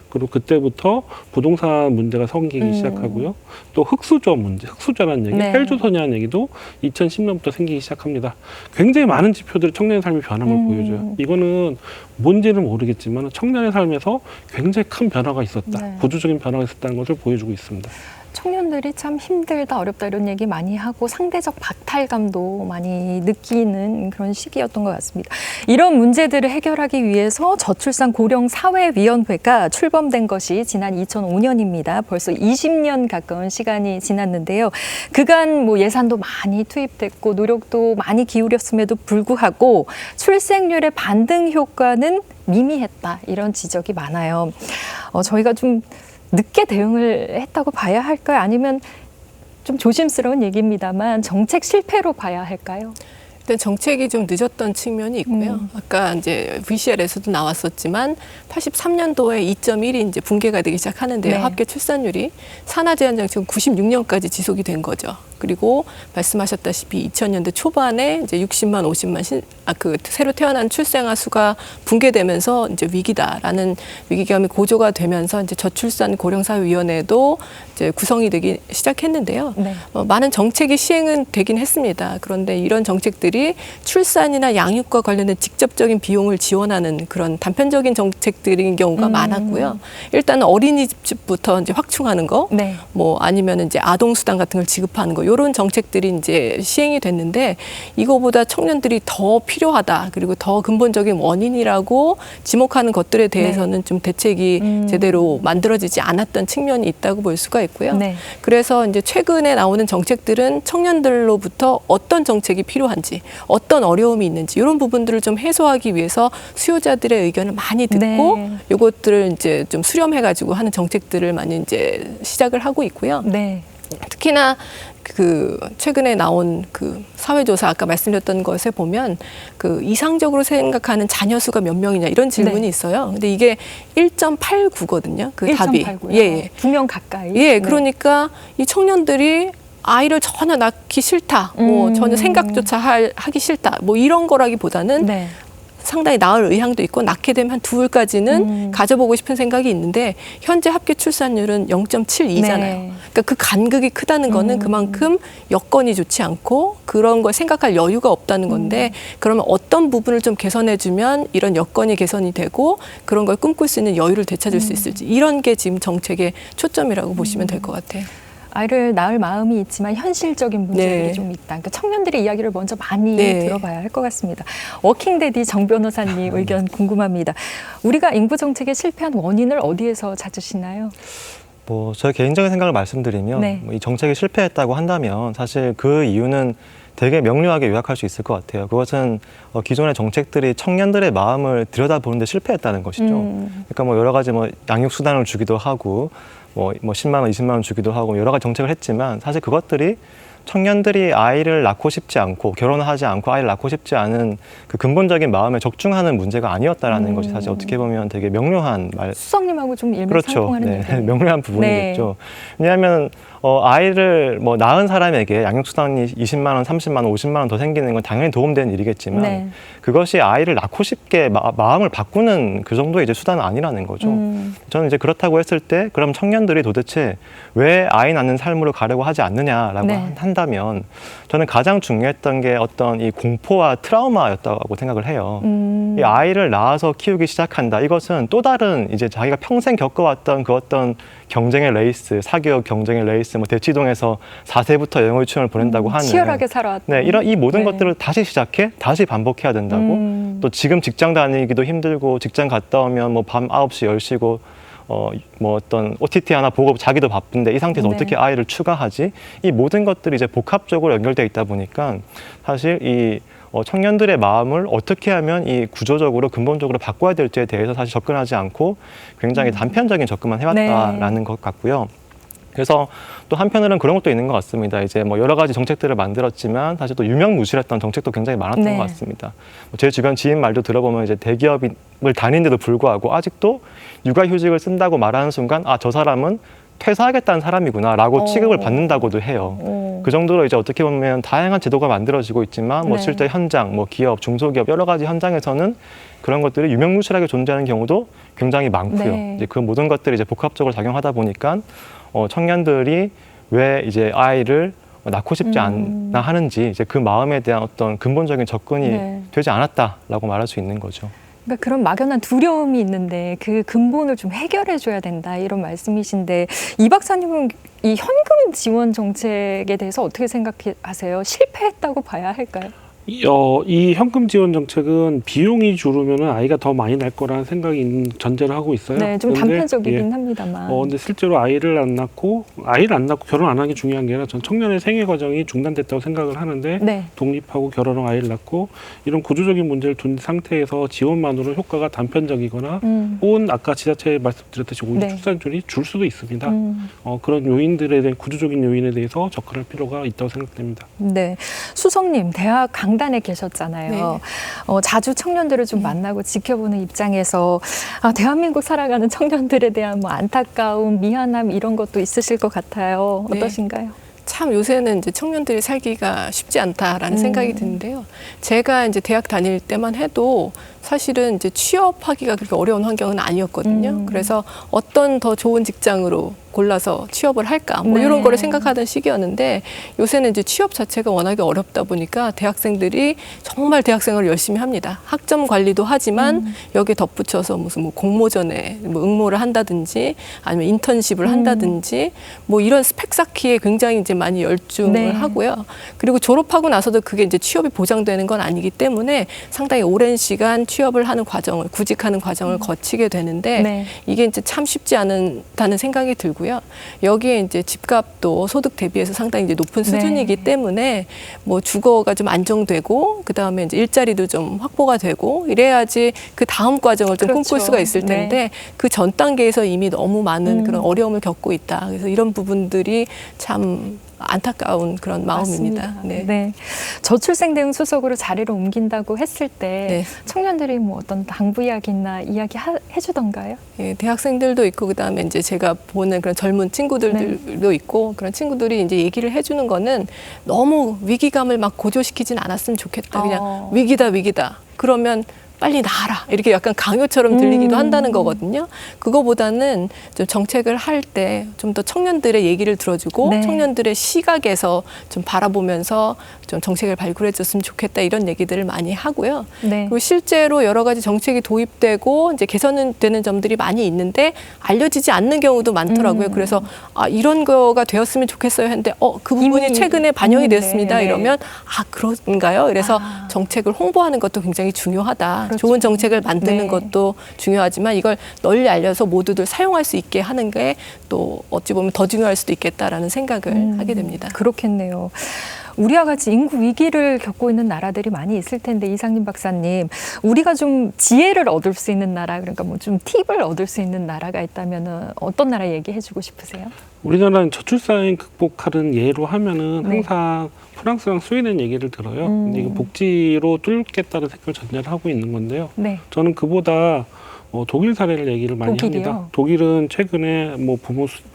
그리고 그때부터 부동산 문제가 생기기 시작하고요. 또 흑수저 문제, 흑수저라는 얘기, 네. 헬조선이라는 얘기도 2010년부터 생기기 시작합니다. 굉장히 많은 지표들이 청년의 삶의 변함을 보여줘요. 이거는 뭔지는 모르겠지만 청년의 삶에서 굉장히 큰 변화가 있었다. 네. 구조적인 변화가 있었다는 것을 보여주고 있습니다. 청년들이 참 힘들다, 어렵다 이런 얘기 많이 하고 상대적 박탈감도 많이 느끼는 그런 시기였던 것 같습니다. 이런 문제들을 해결하기 위해서 저출산 고령 사회위원회가 출범된 것이 지난 2005년입니다. 벌써 20년 가까운 시간이 지났는데요. 그간 뭐 예산도 많이 투입됐고 노력도 많이 기울였음에도 불구하고 출생률의 반등 효과는 미미했다. 이런 지적이 많아요. 저희가 좀 늦게 대응을 했다고 봐야 할까요? 아니면 좀 조심스러운 얘기입니다만 정책 실패로 봐야 할까요? 일단 정책이 좀 늦었던 측면이 있고요. 아까 이제 VCR에서도 나왔었지만 83년도에 2.1이 이제 붕괴가 되기 시작하는데요. 네. 합계 출산율이 산하 제한 정책은 96년까지 지속이 된 거죠. 그리고 말씀하셨다시피 2000년대 초반에 이제 60만, 50만 그 새로 태어난 출생아 수가 붕괴되면서 이제 위기다라는 위기감이 고조가 되면서 이제 저출산 고령사회위원회도 이제 구성이 되기 시작했는데요. 네. 많은 정책이 시행은 되긴 했습니다. 그런데 이런 정책들이 출산이나 양육과 관련된 직접적인 비용을 지원하는 그런 단편적인 정책들인 경우가 많았고요. 일단 어린이집부터 이제 확충하는 거, 네. 뭐 아니면 이제 아동수당 같은 걸 지급하는 거, 이런 정책들이 이제 시행이 됐는데 이거보다 청년들이 더 필요하다. 그리고 더 근본적인 원인이라고 지목하는 것들에 대해서는 좀 대책이 제대로 만들어지지 않았던 측면이 있다고 볼 수가 있고요. 네. 그래서 이제 최근에 나오는 정책들은 청년들로부터 어떤 정책이 필요한지, 어떤 어려움이 있는지 이런 부분들을 좀 해소하기 위해서 수요자들의 의견을 많이 듣고 네. 요것들을 이제 좀 수렴해가지고 하는 정책들을 많이 이제 시작을 하고 있고요. 네. 특히나 그 최근에 나온 그 사회조사 아까 말씀드렸던 것에 보면 그 이상적으로 생각하는 자녀 수가 몇 명이냐 이런 질문이 네. 있어요. 근데 이게 1.89거든요. 그 답이. 1.89요? 예. 2명 가까이. 예, 그러니까 이 청년들이 아이를 전혀 낳기 싫다, 뭐 전혀 생각조차 하기 싫다, 뭐 이런 거라기보다는 네. 상당히 낳을 의향도 있고 낳게 되면 한 둘까지는 가져보고 싶은 생각이 있는데 현재 합계 출산율은 0.72잖아요. 네. 그러니까 그 간극이 크다는 거는 그만큼 여건이 좋지 않고 그런 걸 생각할 여유가 없다는 건데 그러면 어떤 부분을 좀 개선해주면 이런 여건이 개선이 되고 그런 걸 꿈꿀 수 있는 여유를 되찾을 수 있을지 이런 게 지금 정책의 초점이라고 보시면 될 것 같아요. 아이를 낳을 마음이 있지만 현실적인 문제들이 네. 좀 있다. 그러니까 청년들의 이야기를 먼저 많이 네. 들어봐야 할 것 같습니다. 워킹데디 정 변호사님 의견 궁금합니다. 우리가 인구 정책에 실패한 원인을 어디에서 찾으시나요? 뭐 저의 개인적인 생각을 말씀드리면 네. 뭐이 정책이 실패했다고 한다면 사실 그 이유는 되게 명료하게 요약할 수 있을 것 같아요. 그것은 기존의 정책들이 청년들의 마음을 들여다보는 데 실패했다는 것이죠. 그러니까 뭐 여러 가지 뭐 양육 수단을 주기도 하고 뭐 10만 원, 20만 원 주기도 하고 여러 가지 정책을 했지만 사실 그것들이 청년들이 아이를 낳고 싶지 않고 결혼을 하지 않고 아이를 낳고 싶지 않은 그 근본적인 마음에 적중하는 문제가 아니었다라는 것이 사실 어떻게 보면 되게 명료한 말. 수석님하고 좀 그렇죠. 일맥상통하는 네. 얘기네요. 명료한 부분이겠죠. 왜냐하면 아이를 뭐 낳은 사람에게 양육수당이 20만 원, 30만 원, 50만 원 더 생기는 건 당연히 도움되는 일이겠지만 네. 그것이 아이를 낳고 싶게 마음을 바꾸는 그 정도의 이제 수단은 아니라는 거죠. 저는 이제 그렇다고 했을 때 그럼 청년들이 도대체 왜 아이 낳는 삶으로 가려고 하지 않느냐라고 네. 한다면 저는 가장 중요했던 게 어떤 이 공포와 트라우마였다고 생각을 해요. 이 아이를 낳아서 키우기 시작한다. 이것은 또 다른 이제 자기가 평생 겪어왔던 그 어떤 경쟁의 레이스, 사교육 경쟁의 레이스, 뭐 대치동에서 4세부터 영어 유치원을 보낸다고 하는 치열하게 살아왔던. 네, 이 모든 네. 것들을 다시 시작해, 다시 반복해야 된다고. 또 지금 직장 다니기도 힘들고 직장 갔다 오면 뭐 밤 9시, 10시고 뭐 어떤 OTT 하나 보고 자기도 바쁜데 이 상태에서 네. 어떻게 아이를 추가하지? 이 모든 것들이 이제 복합적으로 연결되어 있다 보니까 사실 이 청년들의 마음을 어떻게 하면 이 구조적으로 근본적으로 바꿔야 될지에 대해서 사실 접근하지 않고 굉장히 단편적인 접근만 해왔다라는 것 같고요. 그래서 또 한편으로는 그런 것도 있는 것 같습니다. 이제 뭐 여러 가지 정책들을 만들었지만 사실 또 유명무실했던 정책도 굉장히 많았던 네. 것 같습니다. 제 주변 지인 말도 들어보면 이제 대기업을 다니는데도 불구하고 아직도 육아휴직을 쓴다고 말하는 순간 아, 저 사람은 퇴사하겠다는 사람이구나라고 취급을 받는다고도 해요. 그 정도로 이제 어떻게 보면 다양한 제도가 만들어지고 있지만 뭐 네. 실제 현장, 뭐 기업, 중소기업 여러 가지 현장에서는 그런 것들이 유명무실하게 존재하는 경우도 굉장히 많고요. 네. 이제 그 모든 것들이 이제 복합적으로 작용하다 보니까 청년들이 왜 이제 아이를 낳고 싶지 않나 하는지 이제 그 마음에 대한 어떤 근본적인 접근이 네. 되지 않았다라고 말할 수 있는 거죠. 그러니까 그런 막연한 두려움이 있는데 그 근본을 좀 해결해 줘야 된다 이런 말씀이신데 이 박사님은 이 현금 지원 정책에 대해서 어떻게 생각하세요? 실패했다고 봐야 할까요? 이 현금 지원 정책은 비용이 줄으면 아이가 더 많이 날 거라는 생각이 전제를 하고 있어요. 네, 좀 그런데, 단편적이긴 합니다만. 근데 실제로 아이를 안 낳고 결혼 안 하는 게 중요한 게 아니라 전 청년의 생애 과정이 중단됐다고 생각을 하는데 네. 독립하고 결혼하고 아이를 낳고 이런 구조적인 문제를 둔 상태에서 지원만으로 효과가 단편적이거나 혹은 아까 지자체에 말씀드렸듯이 오히려 네. 출산율이 줄 수도 있습니다. 그런 요인들에 대한 구조적인 요인에 대해서 접근할 필요가 있다고 생각됩니다. 네, 수석님 대학 강단에 계셨잖아요. 네. 자주 청년들을 좀 만나고 지켜보는 입장에서 대한민국 살아가는 청년들에 대한 뭐 안타까움, 미안함 이런 것도 있으실 것 같아요. 네. 어떠신가요? 참 요새는 이제 청년들이 살기가 쉽지 않다라는 생각이 드는데요. 제가 이제 대학 다닐 때만 해도 사실은 이제 취업하기가 그렇게 어려운 환경은 아니었거든요. 그래서 어떤 더 좋은 직장으로 골라서 취업을 할까 뭐 네. 이런 거를 생각하던 시기였는데 요새는 이제 취업 자체가 워낙에 어렵다 보니까 대학생들이 정말 대학생활을 열심히 합니다. 학점 관리도 하지만 여기에 덧붙여서 무슨 뭐 공모전에 뭐 응모를 한다든지 아니면 인턴십을 한다든지 뭐 이런 스펙 쌓기에 굉장히 이제 많이 열중을 네. 하고요. 그리고 졸업하고 나서도 그게 이제 취업이 보장되는 건 아니기 때문에 상당히 오랜 시간 취업을 하는 과정을 구직하는 과정을 거치게 되는데 네. 이게 이제 참 쉽지 않다는 생각이 들고요. 여기에 이제 집값도 소득 대비해서 상당히 이제 높은 수준이기 때문에 뭐 주거가 좀 안정되고 그 다음에 이제 일자리도 좀 확보가 되고 이래야지 그 다음 과정을 좀 꿈꿀 수가 있을 텐데 그 전 단계에서 이미 너무 많은 그런 어려움을 겪고 있다. 그래서 이런 부분들이 참 안타까운 그런 마음입니다. 맞습니다. 네. 저출생 대응 수석으로 자리를 옮긴다고 했을 때 네. 청년들이 뭐 어떤 당부 이야기나 이야기 해주던가요? 예, 대학생들도 있고 그다음에 이제 제가 보는 그런 젊은 친구들도 있고 그런 친구들이 이제 얘기를 해주는 거는 너무 위기감을 막 고조시키진 않았으면 좋겠다. 그냥 위기다. 그러면 빨리 나아라 이렇게 약간 강요처럼 들리기도 한다는 거거든요. 그거보다는 좀 정책을 할 때 좀 더 청년들의 얘기를 들어주고 네. 청년들의 시각에서 좀 바라보면서 좀 정책을 발굴해줬으면 좋겠다 이런 얘기들을 많이 하고요. 네. 그리고 실제로 여러 가지 정책이 도입되고 이제 개선되는 점들이 많이 있는데 알려지지 않는 경우도 많더라고요. 그래서 이런 거가 되었으면 좋겠어요 했는데 그 부분이 이미 최근에 반영이 됐습니다. 네. 이러면 그런가요? 그래서 정책을 홍보하는 것도 굉장히 중요하다. 그렇죠. 좋은 정책을 만드는 네. 것도 중요하지만 이걸 널리 알려서 모두들 사용할 수 있게 하는 게 또 어찌 보면 더 중요할 수도 있겠다라는 생각을 하게 됩니다. 그렇겠네요. 우리와 같이 인구 위기를 겪고 있는 나라들이 많이 있을 텐데 이상림 박사님, 우리가 좀 지혜를 얻을 수 있는 나라, 그러니까 뭐 좀 팁을 얻을 수 있는 나라가 있다면은 어떤 나라 얘기해주고 싶으세요? 우리나라는 저출산 극복하는 예로 하면은 네. 항상 프랑스랑 스웨덴 얘기를 들어요. 근데 이거 복지로 뚫겠다는 생각을 전제를 하고 있는 건데요. 네. 저는 그보다 독일 사례를 얘기를 많이 독일이요? 합니다. 독일은 최근에 뭐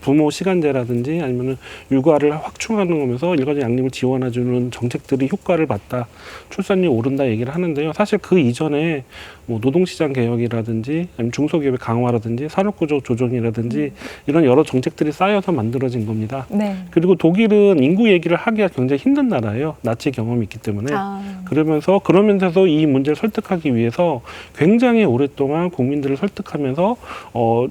부모 시간제라든지 아니면 육아를 확충하는 거면서 일가족 양립을 지원해주는 정책들이 효과를 봤다, 출산율이 오른다 얘기를 하는데요. 사실 그 이전에 뭐 노동시장 개혁이라든지 아니면 중소기업의 강화라든지 산업구조 조정이라든지 이런 여러 정책들이 쌓여서 만들어진 겁니다. 네. 그리고 독일은 인구 얘기를 하기가 굉장히 힘든 나라예요. 나치 경험이 있기 때문에. 그러면서 이 문제를 설득하기 위해서 굉장히 오랫동안 국민들을 설득하면서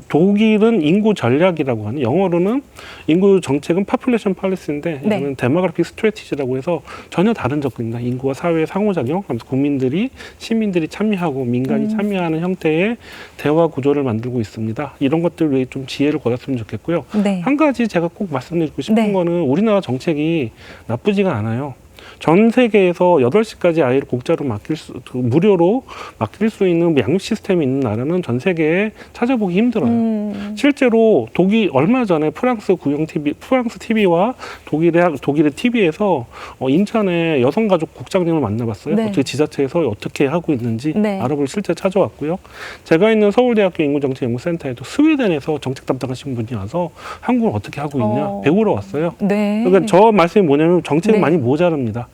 독일은 인구 전략이라고 하는, 영어로는 인구 정책은 population policy인데 네. 이거는 demographic strategy라고 해서 전혀 다른 접근입니다. 인구와 사회의 상호작용, 국민들이, 시민들이 참여하고 민간이 참여하는 형태의 대화 구조를 만들고 있습니다. 이런 것들 위해 좀 지혜를 거뒀으면 좋겠고요. 네. 한 가지 제가 꼭 말씀드리고 싶은 네. 거는 우리나라 정책이 나쁘지가 않아요. 전 세계에서 8시까지 아이를 공짜로 무료로 맡길 수 있는 양육 시스템이 있는 나라는 전 세계에 찾아보기 힘들어요. 실제로 얼마 전에 프랑스 TV와 독일의 TV에서 인천의 여성가족 국장님을 만나봤어요. 네. 어떻게 지자체에서 어떻게 하고 있는지 네. 알아볼 실제 찾아왔고요. 제가 있는 서울대학교 인구정책연구센터에도 스웨덴에서 정책 담당하신 분이 와서 한국을 어떻게 하고 있냐 배우러 왔어요. 네. 그러니까 저 말씀이 뭐냐면 정책이 네. 많이 모자랍니다.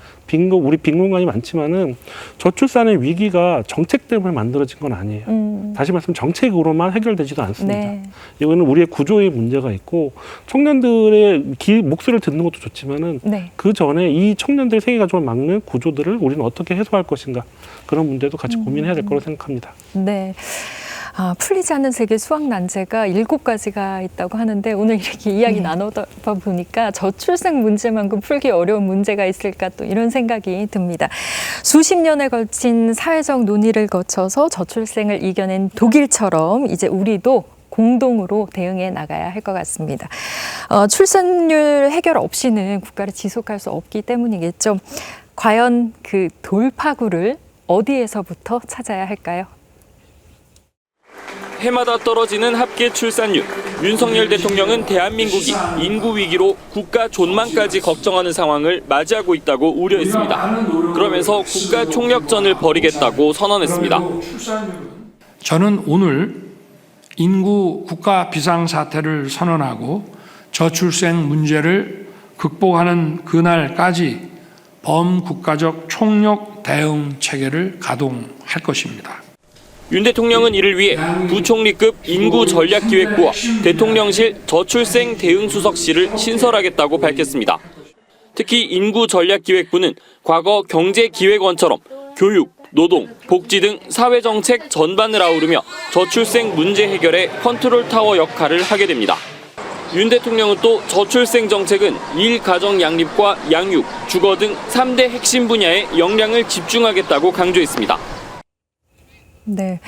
우리 빈곤감이 많지만은 저출산의 위기가 정책 때문에 만들어진 건 아니에요. 다시 말씀 정책으로만 해결되지도 않습니다. 네. 이거는 우리의 구조의 문제가 있고 청년들의 목소리를 듣는 것도 좋지만은 네. 그 전에 이 청년들의 생애가족을 막는 구조들을 우리는 어떻게 해소할 것인가, 그런 문제도 같이 고민해야 될 거라고 생각합니다. 네. 풀리지 않는 세계 수학 난제가 7가지가 있다고 하는데 오늘 이렇게 이야기 나누다 보니까 저출생 문제만큼 풀기 어려운 문제가 있을까 또 이런 생각이 듭니다. 수십 년에 걸친 사회적 논의를 거쳐서 저출생을 이겨낸 독일처럼 이제 우리도 공동으로 대응해 나가야 할 것 같습니다. 출산율 해결 없이는 국가를 지속할 수 없기 때문이겠죠. 과연 그 돌파구를 어디에서부터 찾아야 할까요? 해마다 떨어지는 합계 출산율. 윤석열 대통령은 대한민국이 인구 위기로 국가 존망까지 걱정하는 상황을 맞이하고 있다고 우려했습니다. 그러면서 국가 총력전을 벌이겠다고 선언했습니다. 저는 오늘 인구 국가 비상사태를 선언하고 저출생 문제를 극복하는 그날까지 범국가적 총력 대응 체계를 가동할 것입니다. 윤 대통령은 이를 위해 부총리급 인구전략기획부와 대통령실 저출생 대응수석실을 신설하겠다고 밝혔습니다. 특히 인구전략기획부는 과거 경제기획원처럼 교육, 노동, 복지 등 사회정책 전반을 아우르며 저출생 문제 해결의 컨트롤타워 역할을 하게 됩니다. 윤 대통령은 또 저출생 정책은 일가정 양립과 양육, 주거 등 3대 핵심 분야에 역량을 집중하겠다고 강조했습니다. 네,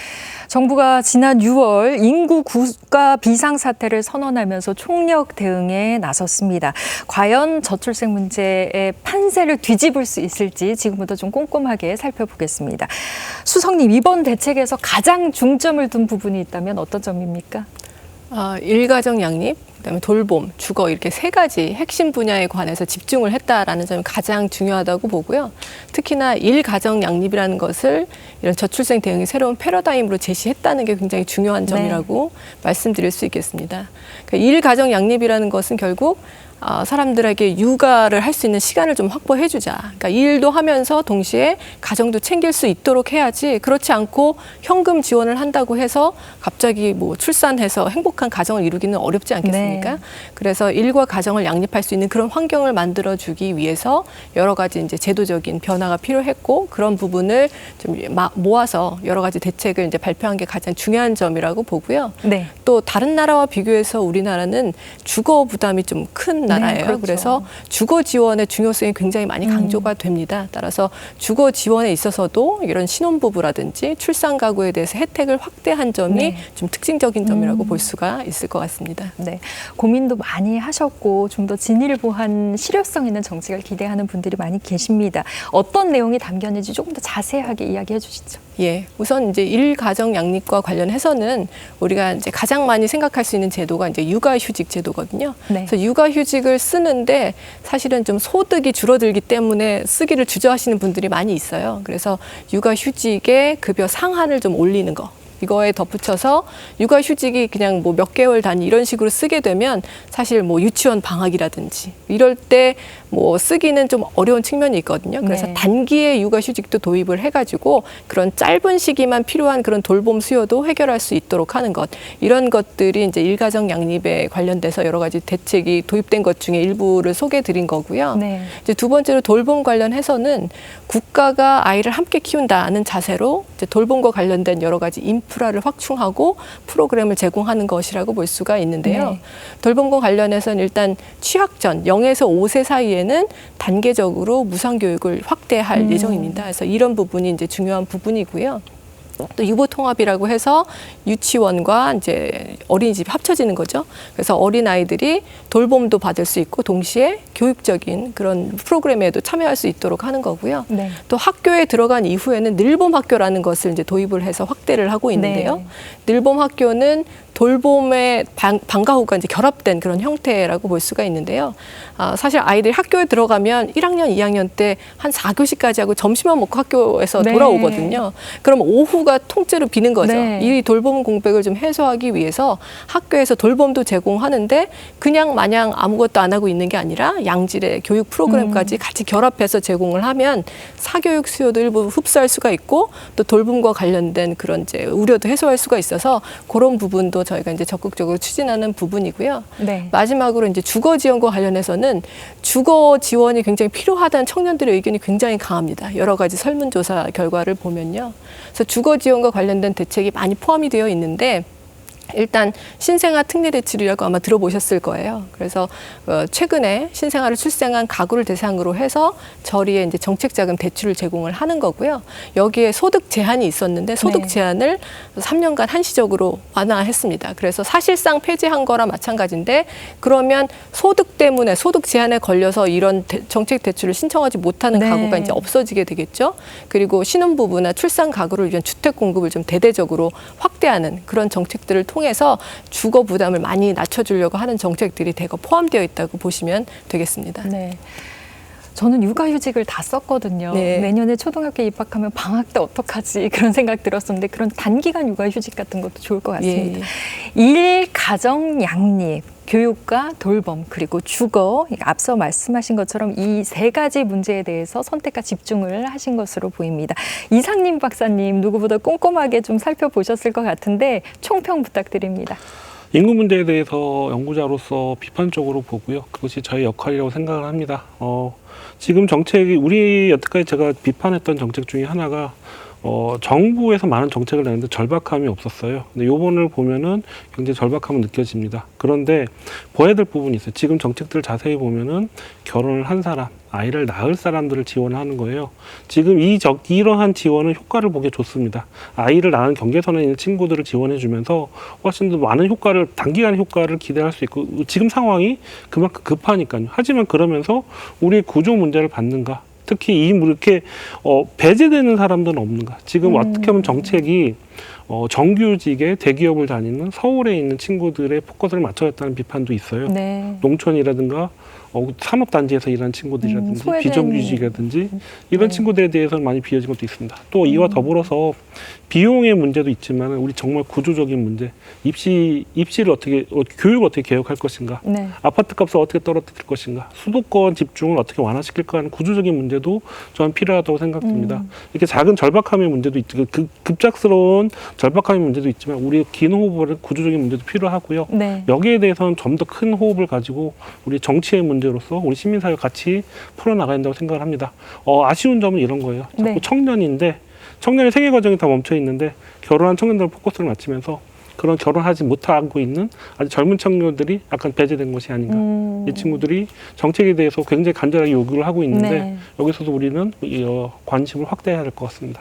정부가 지난 6월 인구 국가 비상사태를 선언하면서 총력 대응에 나섰습니다. 과연 저출생 문제의 판세를 뒤집을 수 있을지 지금부터 좀 꼼꼼하게 살펴보겠습니다. 수석님, 이번 대책에서 가장 중점을 둔 부분이 있다면 어떤 점입니까? 일가정 양립, 그다음에 돌봄, 주거 이렇게 세 가지 핵심 분야에 관해서 집중을 했다라는 점이 가장 중요하다고 보고요. 특히나 일가정 양립이라는 것을 이런 저출생 대응의 새로운 패러다임으로 제시했다는 게 굉장히 중요한 점이라고 말씀드릴 수 있겠습니다. 그러니까 일가정 양립이라는 것은 결국 사람들에게 육아를 할 수 있는 시간을 좀 확보해 주자. 그러니까 일도 하면서 동시에 가정도 챙길 수 있도록 해야지, 그렇지 않고 현금 지원을 한다고 해서 갑자기 뭐 출산해서 행복한 가정을 이루기는 어렵지 않겠습니까? 네. 그래서 일과 가정을 양립할 수 있는 그런 환경을 만들어 주기 위해서 여러 가지 이제 제도적인 변화가 필요했고, 그런 부분을 좀 모아서 여러 가지 대책을 이제 발표한 게 가장 중요한 점이라고 보고요. 네. 또 다른 나라와 비교해서 우리나라는 주거 부담이 좀 큰 나라예요. 네, 그렇죠. 그래서 주거 지원의 중요성이 굉장히 많이 강조가 됩니다. 따라서 주거 지원에 있어서도 이런 신혼부부라든지 출산 가구에 대해서 혜택을 확대한 점이 좀 특징적인 점이라고 볼 수가 있을 것 같습니다. 네, 고민도 많이 하셨고 좀 더 진일보한 실효성 있는 정책을 기대하는 분들이 많이 계십니다. 어떤 내용이 담겼는지 조금 더 자세하게 이야기해 주시죠. 예, 우선 이제 일가정 양립과 관련해서는 우리가 이제 가장 많이 생각할 수 있는 제도가 이제 육아휴직 제도거든요. 네. 그래서 육아휴직을 쓰는데 사실은 좀 소득이 줄어들기 때문에 쓰기를 주저하시는 분들이 많이 있어요. 그래서 육아휴직의 급여 상한을 좀 올리는 거. 이거에 덧붙여서 육아휴직이 그냥 뭐 몇 개월 단위 이런 식으로 쓰게 되면 사실 뭐 유치원 방학이라든지 이럴 때 뭐 쓰기는 좀 어려운 측면이 있거든요. 그래서 단기의 육아휴직도 도입을 해가지고 그런 짧은 시기만 필요한 그런 돌봄 수요도 해결할 수 있도록 하는 것, 이런 것들이 이제 일가정 양립에 관련돼서 여러 가지 대책이 도입된 것 중에 일부를 소개해드린 거고요. 네. 이제 두 번째로 돌봄 관련해서는 국가가 아이를 함께 키운다는 자세로 이제 돌봄과 관련된 여러 가지 인프라를 확충하고 프로그램을 제공하는 것이라고 볼 수가 있는데요. 네. 돌봄과 관련해서는 일단 취학 전 0에서 5세 사이에는 단계적으로 무상교육을 확대할 예정입니다. 그래서 이런 부분이 이제 중요한 부분이고요. 또 유보통합이라고 해서 유치원과 이제 어린이집이 합쳐지는 거죠. 그래서 어린아이들이 돌봄도 받을 수 있고 동시에 교육적인 그런 프로그램에도 참여할 수 있도록 하는 거고요. 네. 또 학교에 들어간 이후에는 늘봄학교라는 것을 이제 도입을 해서 확대를 하고 있는데요. 네. 늘봄학교는 돌봄의 방과 후가 이제 결합된 그런 형태라고 볼 수가 있는데요. 사실 아이들이 학교에 들어가면 1학년, 2학년 때 한 4교시까지 하고 점심만 먹고 학교에서 돌아오거든요. 그럼 오후가 통째로 비는 거죠. 네. 이 돌봄 공백을 좀 해소하기 위해서 학교에서 돌봄도 제공하는데 그냥 마냥 아무것도 안 하고 있는 게 아니라 양질의 교육 프로그램까지 같이 결합해서 제공을 하면 사교육 수요도 일부 흡수할 수가 있고 또 돌봄과 관련된 그런 이제 우려도 해소할 수가 있어서 그런 부분도 저희가 이제 적극적으로 추진하는 부분이고요. 네. 마지막으로 이제 주거 지원과 관련해서는 주거 지원이 굉장히 필요하다는 청년들의 의견이 굉장히 강합니다. 여러 가지 설문조사 결과를 보면요. 그래서 주거 지원과 관련된 대책이 많이 포함이 되어 있는데 일단 신생아 특례 대출이라고 아마 들어보셨을 거예요. 그래서 최근에 신생아를 출생한 가구를 대상으로 해서 저리에 이제 정책자금 대출을 제공을 하는 거고요. 여기에 소득 제한이 있었는데 소득 제한을 3년간 한시적으로 완화했습니다. 그래서 사실상 폐지한 거랑 마찬가지인데 그러면 소득 때문에 소득 제한에 걸려서 이런 정책 대출을 신청하지 못하는 가구가 이제 없어지게 되겠죠. 그리고 신혼부부나 출산 가구를 위한 주택 공급을 좀 대대적으로 확대하는 그런 정책들을 통해서 주거 부담을 많이 낮춰주려고 하는 정책들이 대거 포함되어 있다고 보시면 되겠습니다. 네. 저는 육아휴직을 다 썼거든요. 네. 내년에 초등학교 입학하면 방학 때 어떡하지 그런 생각 들었었는데 그런 단기간 육아휴직 같은 것도 좋을 것 같습니다. 예. 일, 가정, 양립, 교육과 돌봄 그리고 주거 앞서 말씀하신 것처럼 이 세 가지 문제에 대해서 선택과 집중을 하신 것으로 보입니다. 이상림 박사님 누구보다 꼼꼼하게 좀 살펴보셨을 것 같은데 총평 부탁드립니다. 인구 문제에 대해서 연구자로서 비판적으로 보고요. 그것이 저의 역할이라고 생각을 합니다. 지금 정책이 우리 여태까지 제가 비판했던 정책 중에 하나가 정부에서 많은 정책을 내는데 절박함이 없었어요. 근데 요번을 보면은 굉장히 절박함은 느껴집니다. 그런데 보아야 될 부분이 있어요. 지금 정책들을 자세히 보면은 결혼을 한 사람, 아이를 낳을 사람들을 지원하는 거예요. 지금 이러한 지원은 효과를 보기에 좋습니다. 아이를 낳은 경계선에 있는 친구들을 지원해주면서 훨씬 더 많은 효과를, 단기간의 효과를 기대할 수 있고, 지금 상황이 그만큼 급하니까요. 하지만 그러면서 우리의 구조 문제를 받는가? 특히 이렇게 배제되는 사람들은 없는가? 지금 어떻게 보면 정책이 정규직의 대기업을 다니는 서울에 있는 친구들의 포커스를 맞춰졌다는 비판도 있어요. 네. 농촌이라든가 산업단지에서 일하는 친구들이라든지 소외된- 비정규직이라든지 이런 친구들에 대해서는 많이 비어진 것도 있습니다. 또 이와 더불어서 비용의 문제도 있지만 우리 정말 구조적인 문제, 입시를 어떻게 교육을 어떻게 개혁할 것인가, 네. 아파트 값을 어떻게 떨어뜨릴 것인가, 수도권 집중을 어떻게 완화시킬까 하는 구조적인 문제도 저는 필요하다고 생각됩니다. 이렇게 작은 절박함의 문제도 있고 급작스러운 절박함의 문제도 있지만 우리 긴 호흡을 구조적인 문제도 필요하고요. 네. 여기에 대해서는 좀 더 큰 호흡을 가지고 우리 정치의 문제로서 우리 시민사회 같이 풀어나가야 된다고 생각을 합니다. 아쉬운 점은 이런 거예요. 자꾸 네. 청년의 생애 과정이 다 멈춰 있는데 결혼한 청년들 포커스를 맞추면서 그런 결혼하지 못하고 있는 아주 젊은 청년들이 약간 배제된 것이 아닌가. 이 친구들이 정책에 대해서 굉장히 간절하게 요구를 하고 있는데 네. 여기서도 우리는 관심을 확대해야 될 것 같습니다.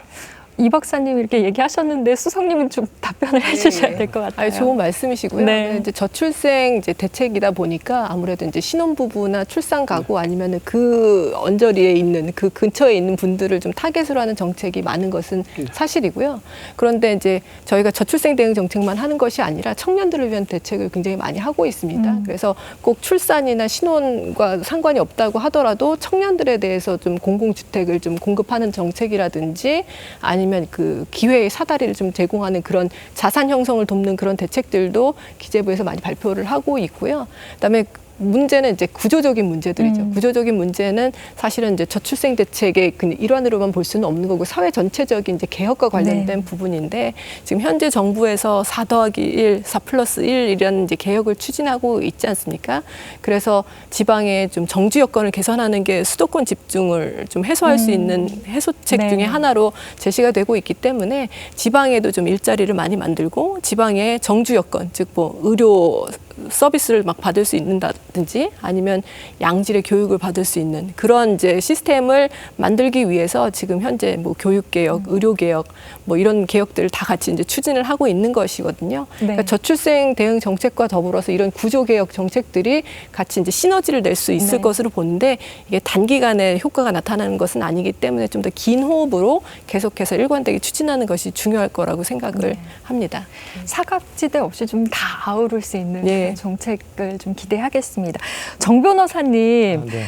이 박사님 이렇게 얘기하셨는데 수석님은 좀 답변을 해주셔야 될 것 같아요. 좋은 말씀이시고요. 네. 이제 저출생 이제 대책이다 보니까 아무래도 이제 신혼부부나 출산 가구 아니면은 그 언저리에 있는 그 근처에 있는 분들을 좀 타겟으로 하는 정책이 많은 것은 사실이고요. 그런데 이제 저희가 저출생 대응 정책만 하는 것이 아니라 청년들을 위한 대책을 굉장히 많이 하고 있습니다. 그래서 꼭 출산이나 신혼과 상관이 없다고 하더라도 청년들에 대해서 좀 공공주택을 좀 공급하는 정책이라든지 아니면 그 기회의 사다리를 좀 제공하는 그런 자산 형성을 돕는 그런 대책들도 기재부에서 많이 발표를 하고 있고요. 그다음에 문제는 이제 구조적인 문제들이죠. 구조적인 문제는 사실은 이제 저출생 대책의 그 일환으로만 볼 수는 없는 거고 사회 전체적인 이제 개혁과 관련된 부분인데 지금 현재 정부에서 4+1, 4+1 이런 이제 개혁을 추진하고 있지 않습니까? 그래서 지방의 좀 정주 여건을 개선하는 게 수도권 집중을 좀 해소할 수 있는 해소책 네. 중에 하나로 제시가 되고 있기 때문에 지방에도 좀 일자리를 많이 만들고 지방의 정주 여건, 즉 뭐 의료 서비스를 막 받을 수 있는다든지 아니면 양질의 교육을 받을 수 있는 그런 이제 시스템을 만들기 위해서 지금 현재 뭐 교육 개혁, 의료 개혁 뭐 이런 개혁들을 다 같이 이제 추진을 하고 있는 것이거든요. 네. 그러니까 저출생 대응 정책과 더불어서 이런 구조 개혁 정책들이 같이 이제 시너지를 낼 수 있을 네. 것으로 보는데 이게 단기간에 효과가 나타나는 것은 아니기 때문에 좀 더 긴 호흡으로 계속해서 일관되게 추진하는 것이 중요할 거라고 생각을 합니다. 사각지대 없이 좀 다 아우를 수 있는 예. 그런 정책을 좀 기대하겠습니다. 정 변호사님, 네.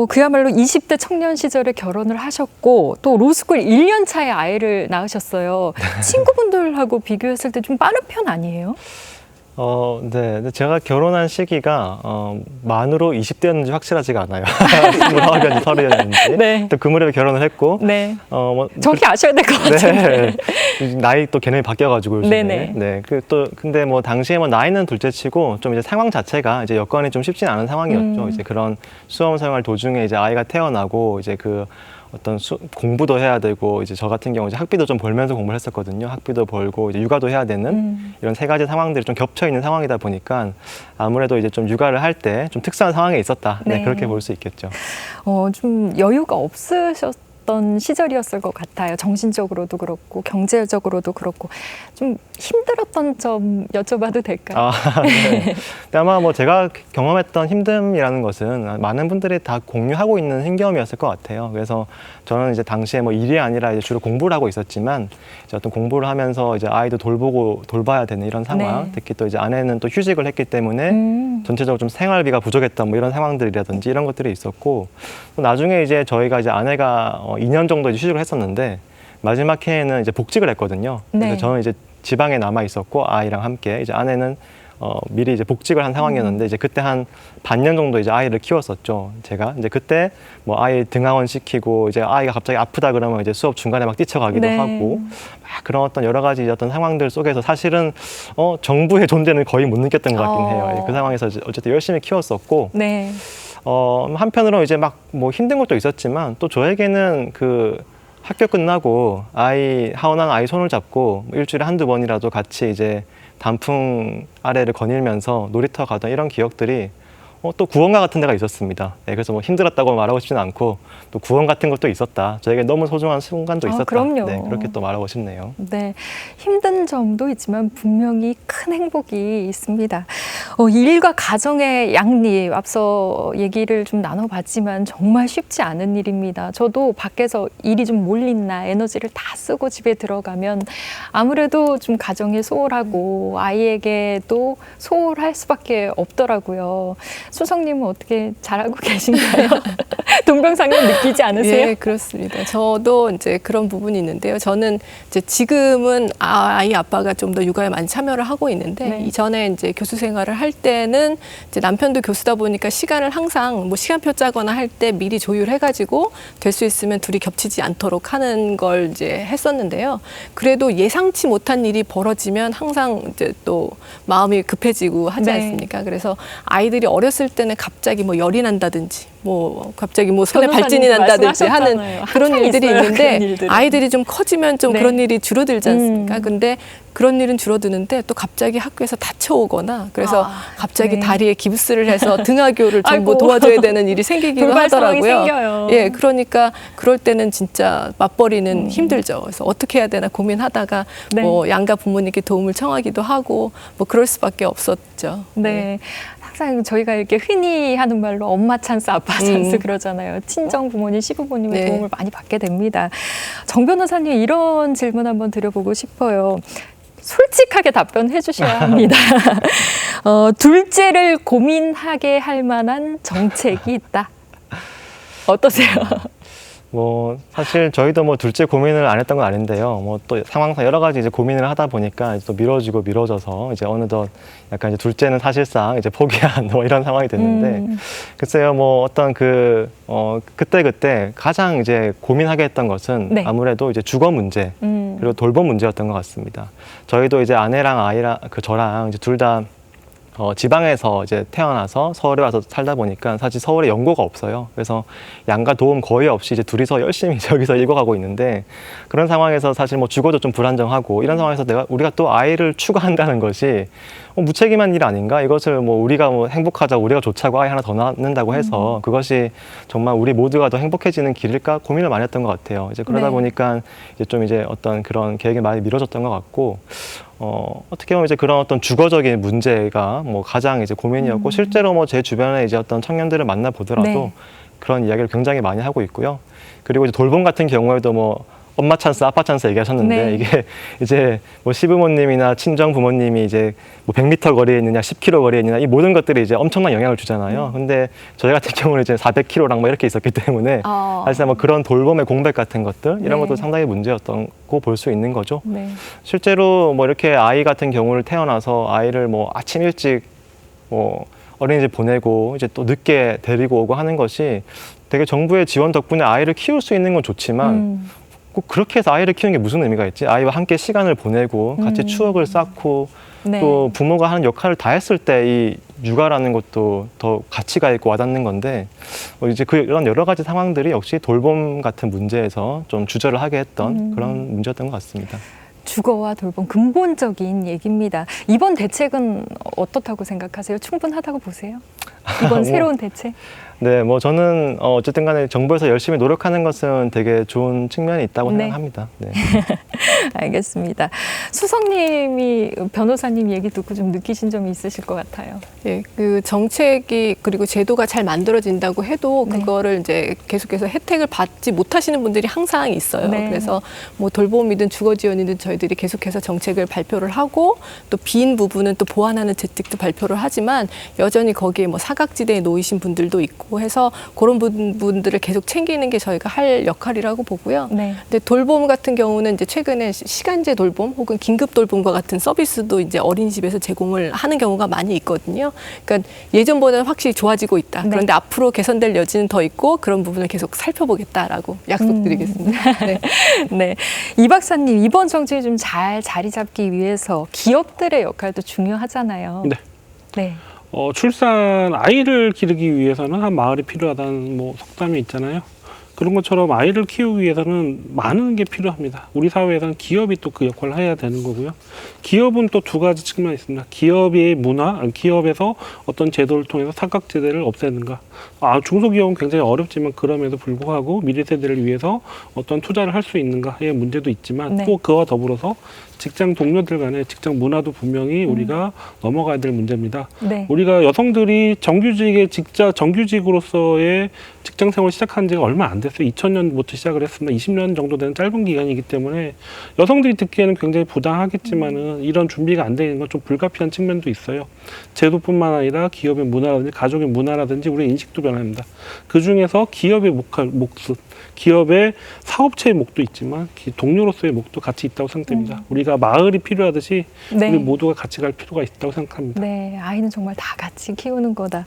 그야말로 20대 청년 시절에 결혼을 하셨고 또 로스쿨 1년 차에 아이를 낳으셨어요. 친구분들하고 비교했을 때 좀 빠른 편 아니에요? 네. 근데 제가 결혼한 시기가 만으로 20대였는지 확실하지가 않아요. 29이었는지 30이었는지. 네. 또 그 무렵에 결혼을 했고. 네. 정확히 아셔야 될 것 같은데. 네. 나이 또 개념이 바뀌어가지고 요즘에. 네네. 네. 근데 뭐 당시에 뭐 나이는 둘째치고 좀 이제 상황 자체가 이제 여건이 좀 쉽진 않은 상황이었죠. 이제 그런 수험 생활 도중에 이제 아이가 태어나고 이제 그 어떤 공부도 해야 되고 이제 저 같은 경우 이제 학비도 좀 벌면서 공부를 했었거든요. 학비도 벌고 이제 육아도 해야 되는 이런 세 가지 상황들이 좀 겹쳐 있는 상황이다 보니까 아무래도 이제 좀 육아를 할 때 좀 특수한 상황에 있었다. 네, 네. 그렇게 볼 수 있겠죠. 좀 여유가 없으셨던 시절이었을 것 같아요. 정신적으로도 그렇고 경제적으로도 그렇고 좀 힘들었던 점 여쭤봐도 될까요? 네. 근데 아마 뭐 제가 경험했던 힘듦이라는 것은 많은 분들이 다 공유하고 있는 힘겨움이었을 것 같아요. 그래서 저는 이제 당시에 뭐 일이 아니라 이제 주로 공부를 하고 있었지만 이제 어떤 공부를 하면서 이제 아이도 돌봐야 되는 이런 상황, 네. 특히 또 이제 아내는 또 휴직을 했기 때문에 전체적으로 좀 생활비가 부족했던 뭐 이런 상황들이라든지 이런 것들이 있었고 또 나중에 이제 저희가 이제 아내가 2년 정도 이제 휴직을 했었는데 마지막 해에는 이제 복직을 했거든요. 그래서 네. 저는 이제 지방에 남아 있었고 아이랑 함께 이제 아내는 미리 이제 복직을 한 상황이었는데 이제 그때 한 반년 정도 이제 아이를 키웠었죠. 제가 이제 그때 뭐 아이 등하원 시키고 이제 아이가 갑자기 아프다 그러면 이제 수업 중간에 막 뛰쳐가기도 네. 하고 막 그런 어떤 여러 가지 어떤 상황들 속에서 사실은 정부의 존재는 거의 못 느꼈던 것 같긴 해요. 그 상황에서 어쨌든 열심히 키웠었고 네. 한편으로 이제 막 뭐 힘든 것도 있었지만 또 저에게는 그 학교 끝나고 하원한 아이 손을 잡고 일주일에 한두 번이라도 같이 이제 단풍 아래를 거닐면서 놀이터 가던 이런 기억들이 또 구원가 같은 데가 있었습니다. 네, 그래서 뭐 힘들었다고 말하고 싶지는 않고 또 구원 같은 것도 있었다. 저에게 너무 소중한 순간도 있었다. 그럼요. 네, 그렇게 또 말하고 싶네요. 네, 힘든 점도 있지만 분명히 큰 행복이 있습니다. 일과 가정의 양립, 앞서 얘기를 좀 나눠봤지만 정말 쉽지 않은 일입니다. 저도 밖에서 일이 좀 몰린나 에너지를 다 쓰고 집에 들어가면 아무래도 좀 가정에 소홀하고 아이에게도 소홀할 수밖에 없더라고요. 수성님은 어떻게 잘하고 계신가요? 동병상련 느끼지 않으세요? 예, 그렇습니다. 저도 이제 그런 부분이 있는데요. 저는 이제 지금은 아이 아빠가 좀 더 육아에 많이 참여를 하고 있는데 네. 이전에 이제 교수 생활을 할 때는 이제 남편도 교수다 보니까 시간을 항상 뭐 시간표 짜거나 할 때 미리 조율해가지고 될 수 있으면 둘이 겹치지 않도록 하는 걸 이제 했었는데요. 그래도 예상치 못한 일이 벌어지면 항상 이제 또 마음이 급해지고 하지 네. 않습니까? 그래서 아이들이 어렸을 때는 갑자기 뭐 열이 난다든지 뭐 갑자기 뭐 손에 발진이 난다든지 하는 그런 일들이 있는데 그런 일들은. 아이들이 좀 커지면 좀 네. 그런 일이 줄어들지 않습니까? 근데 그런 일은 줄어드는데 또 갑자기 학교에서 다쳐오거나 그래서 갑자기 네. 다리에 깁스를 해서 등하교를 전부 아이고. 도와줘야 되는 일이 생기기도 불발상황이 하더라고요. 생겨요. 예, 그러니까 그럴 때는 진짜 맞벌이는 힘들죠. 그래서 어떻게 해야 되나 고민하다가 네. 뭐 양가 부모님께 도움을 청하기도 하고 뭐 그럴 수밖에 없었죠. 네. 항상 저희가 이렇게 흔히 하는 말로 엄마 찬스, 아빠 찬스 그러잖아요. 친정 부모님, 시부모님의 네. 도움을 많이 받게 됩니다. 정 변호사님 이런 질문 한번 드려보고 싶어요. 솔직하게 답변해 주셔야 합니다. 둘째를 고민하게 할 만한 정책이 있다. 어떠세요? 뭐 사실 저희도 뭐 둘째 고민을 안 했던 건 아닌데요. 뭐 또 상황상 여러 가지 이제 고민을 하다 보니까 또 미뤄지고 미뤄져서 이제 어느덧 약간 이제 둘째는 사실상 이제 포기한 뭐 이런 상황이 됐는데 글쎄요 뭐 어떤 그때 가장 이제 고민하게 했던 것은 네. 아무래도 이제 주거 문제 그리고 돌봄 문제였던 것 같습니다. 저희도 이제 아내랑 아이랑 저랑 이제 둘 다 지방에서 이제 태어나서 서울에 와서 살다 보니까 사실 서울에 연고가 없어요. 그래서 양가 도움 거의 없이 이제 둘이서 열심히 저기서 읽어가고 있는데 그런 상황에서 사실 뭐 주거도 좀 불안정하고 이런 상황에서 우리가 또 아이를 추가한다는 것이 무책임한 일 아닌가? 이것을 뭐 우리가 뭐 행복하자고 우리가 좋자고 아이 하나 더 낳는다고 해서 그것이 정말 우리 모두가 더 행복해지는 길일까 고민을 많이 했던 것 같아요. 이제 그러다 네. 보니까 이제 좀 이제 어떤 그런 계획이 많이 미뤄졌던 것 같고 어떻게 보면 이제 그런 어떤 주거적인 문제가 뭐 가장 이제 고민이었고 실제로 뭐 제 주변에 이제 어떤 청년들을 만나 보더라도 네. 그런 이야기를 굉장히 많이 하고 있고요. 그리고 이제 돌봄 같은 경우에도 뭐 엄마 찬스, 아빠 찬스 얘기하셨는데 네. 이게 이제 뭐 시부모님이나 친정 부모님이 이제 뭐 100m 거리에 있느냐, 10km 거리에 있느냐 이 모든 것들이 이제 엄청난 영향을 주잖아요. 근데 저희 같은 경우는 이제 400km랑 뭐 이렇게 있었기 때문에 사실 뭐 그런 돌봄의 공백 같은 것들 이런 네. 것도 상당히 문제였다고 볼 수 있는 거죠. 네. 실제로 뭐 이렇게 아이 같은 경우를 태어나서 아이를 뭐 아침 일찍 뭐 어린이집 보내고 이제 또 늦게 데리고 오고 하는 것이 되게 정부의 지원 덕분에 아이를 키울 수 있는 건 좋지만 꼭 그렇게 해서 아이를 키우는 게 무슨 의미가 있지? 아이와 함께 시간을 보내고 같이 추억을 쌓고 네. 또 부모가 하는 역할을 다 했을 때 이 육아라는 것도 더 가치가 있고 와닿는 건데 이제 그런 여러 가지 상황들이 역시 돌봄 같은 문제에서 좀 주저를 하게 했던 그런 문제였던 것 같습니다. 주거와 돌봄 근본적인 얘기입니다. 이번 대책은 어떻다고 생각하세요? 충분하다고 보세요? 이번 새로운 대책? 네, 뭐 저는 어쨌든 간에 정부에서 열심히 노력하는 것은 되게 좋은 측면이 있다고 네. 생각합니다. 네. 알겠습니다. 수성님이 변호사님 얘기 듣고 좀 느끼신 점이 있으실 것 같아요. 예, 그 정책이 그리고 제도가 잘 만들어진다고 해도 네. 그거를 이제 계속해서 혜택을 받지 못하시는 분들이 항상 있어요. 네. 그래서 뭐 돌봄이든 주거 지원이든 저희들이 계속해서 정책을 발표를 하고 또 빈 부분은 또 보완하는 대책도 발표를 하지만 여전히 거기에 뭐 사각지대에 놓이신 분들도 있고 해서 그런 분들을 계속 챙기는 게 저희가 할 역할이라고 보고요. 네. 근데 돌봄 같은 경우는 이제 최근에 시간제 돌봄 혹은 긴급 돌봄과 같은 서비스도 이제 어린이집에서 제공을 하는 경우가 많이 있거든요. 그러니까 예전보다는 확실히 좋아지고 있다. 네. 그런데 앞으로 개선될 여지는 더 있고 그런 부분을 계속 살펴보겠다라고 약속드리겠습니다. 네. 네. 이 박사님, 이번 정책이 좀 잘 자리 잡기 위해서 기업들의 역할도 중요하잖아요. 네. 네. 아이를 기르기 위해서는 한 마을이 필요하다는 뭐 속담이 있잖아요. 그런 것처럼 아이를 키우기 위해서는 많은 게 필요합니다. 우리 사회에서는 기업이 또 그 역할을 해야 되는 거고요. 기업은 또 두 가지 측면이 있습니다. 기업의 문화, 기업에서 어떤 제도를 통해서 사각지대를 없애는가. 중소기업은 굉장히 어렵지만 그럼에도 불구하고 미래 세대를 위해서 어떤 투자를 할 수 있는가의 문제도 있지만 네. 또 그와 더불어서 직장 동료들 간의 직장 문화도 분명히 우리가 넘어가야 될 문제입니다. 네. 우리가 여성들이 정규직으로서의 직장 생활을 시작한 지가 얼마 안 됐어요. 2000년부터 시작을 했습니다. 20년 정도 되는 짧은 기간이기 때문에 여성들이 듣기에는 굉장히 부당하겠지만은 이런 준비가 안 되는 건 좀 불가피한 측면도 있어요. 제도뿐만 아니라 기업의 문화라든지 가족의 문화라든지 우리의 인식도 변합니다. 그 중에서 기업의 몫은 기업의 사업체의 몫도 있지만 동료로서의 몫도 같이 있다고 생각됩니다. 우리가 마을이 필요하듯이 네. 우리 모두가 같이 갈 필요가 있다고 생각합니다. 네, 아이는 정말 다 같이 키우는 거다.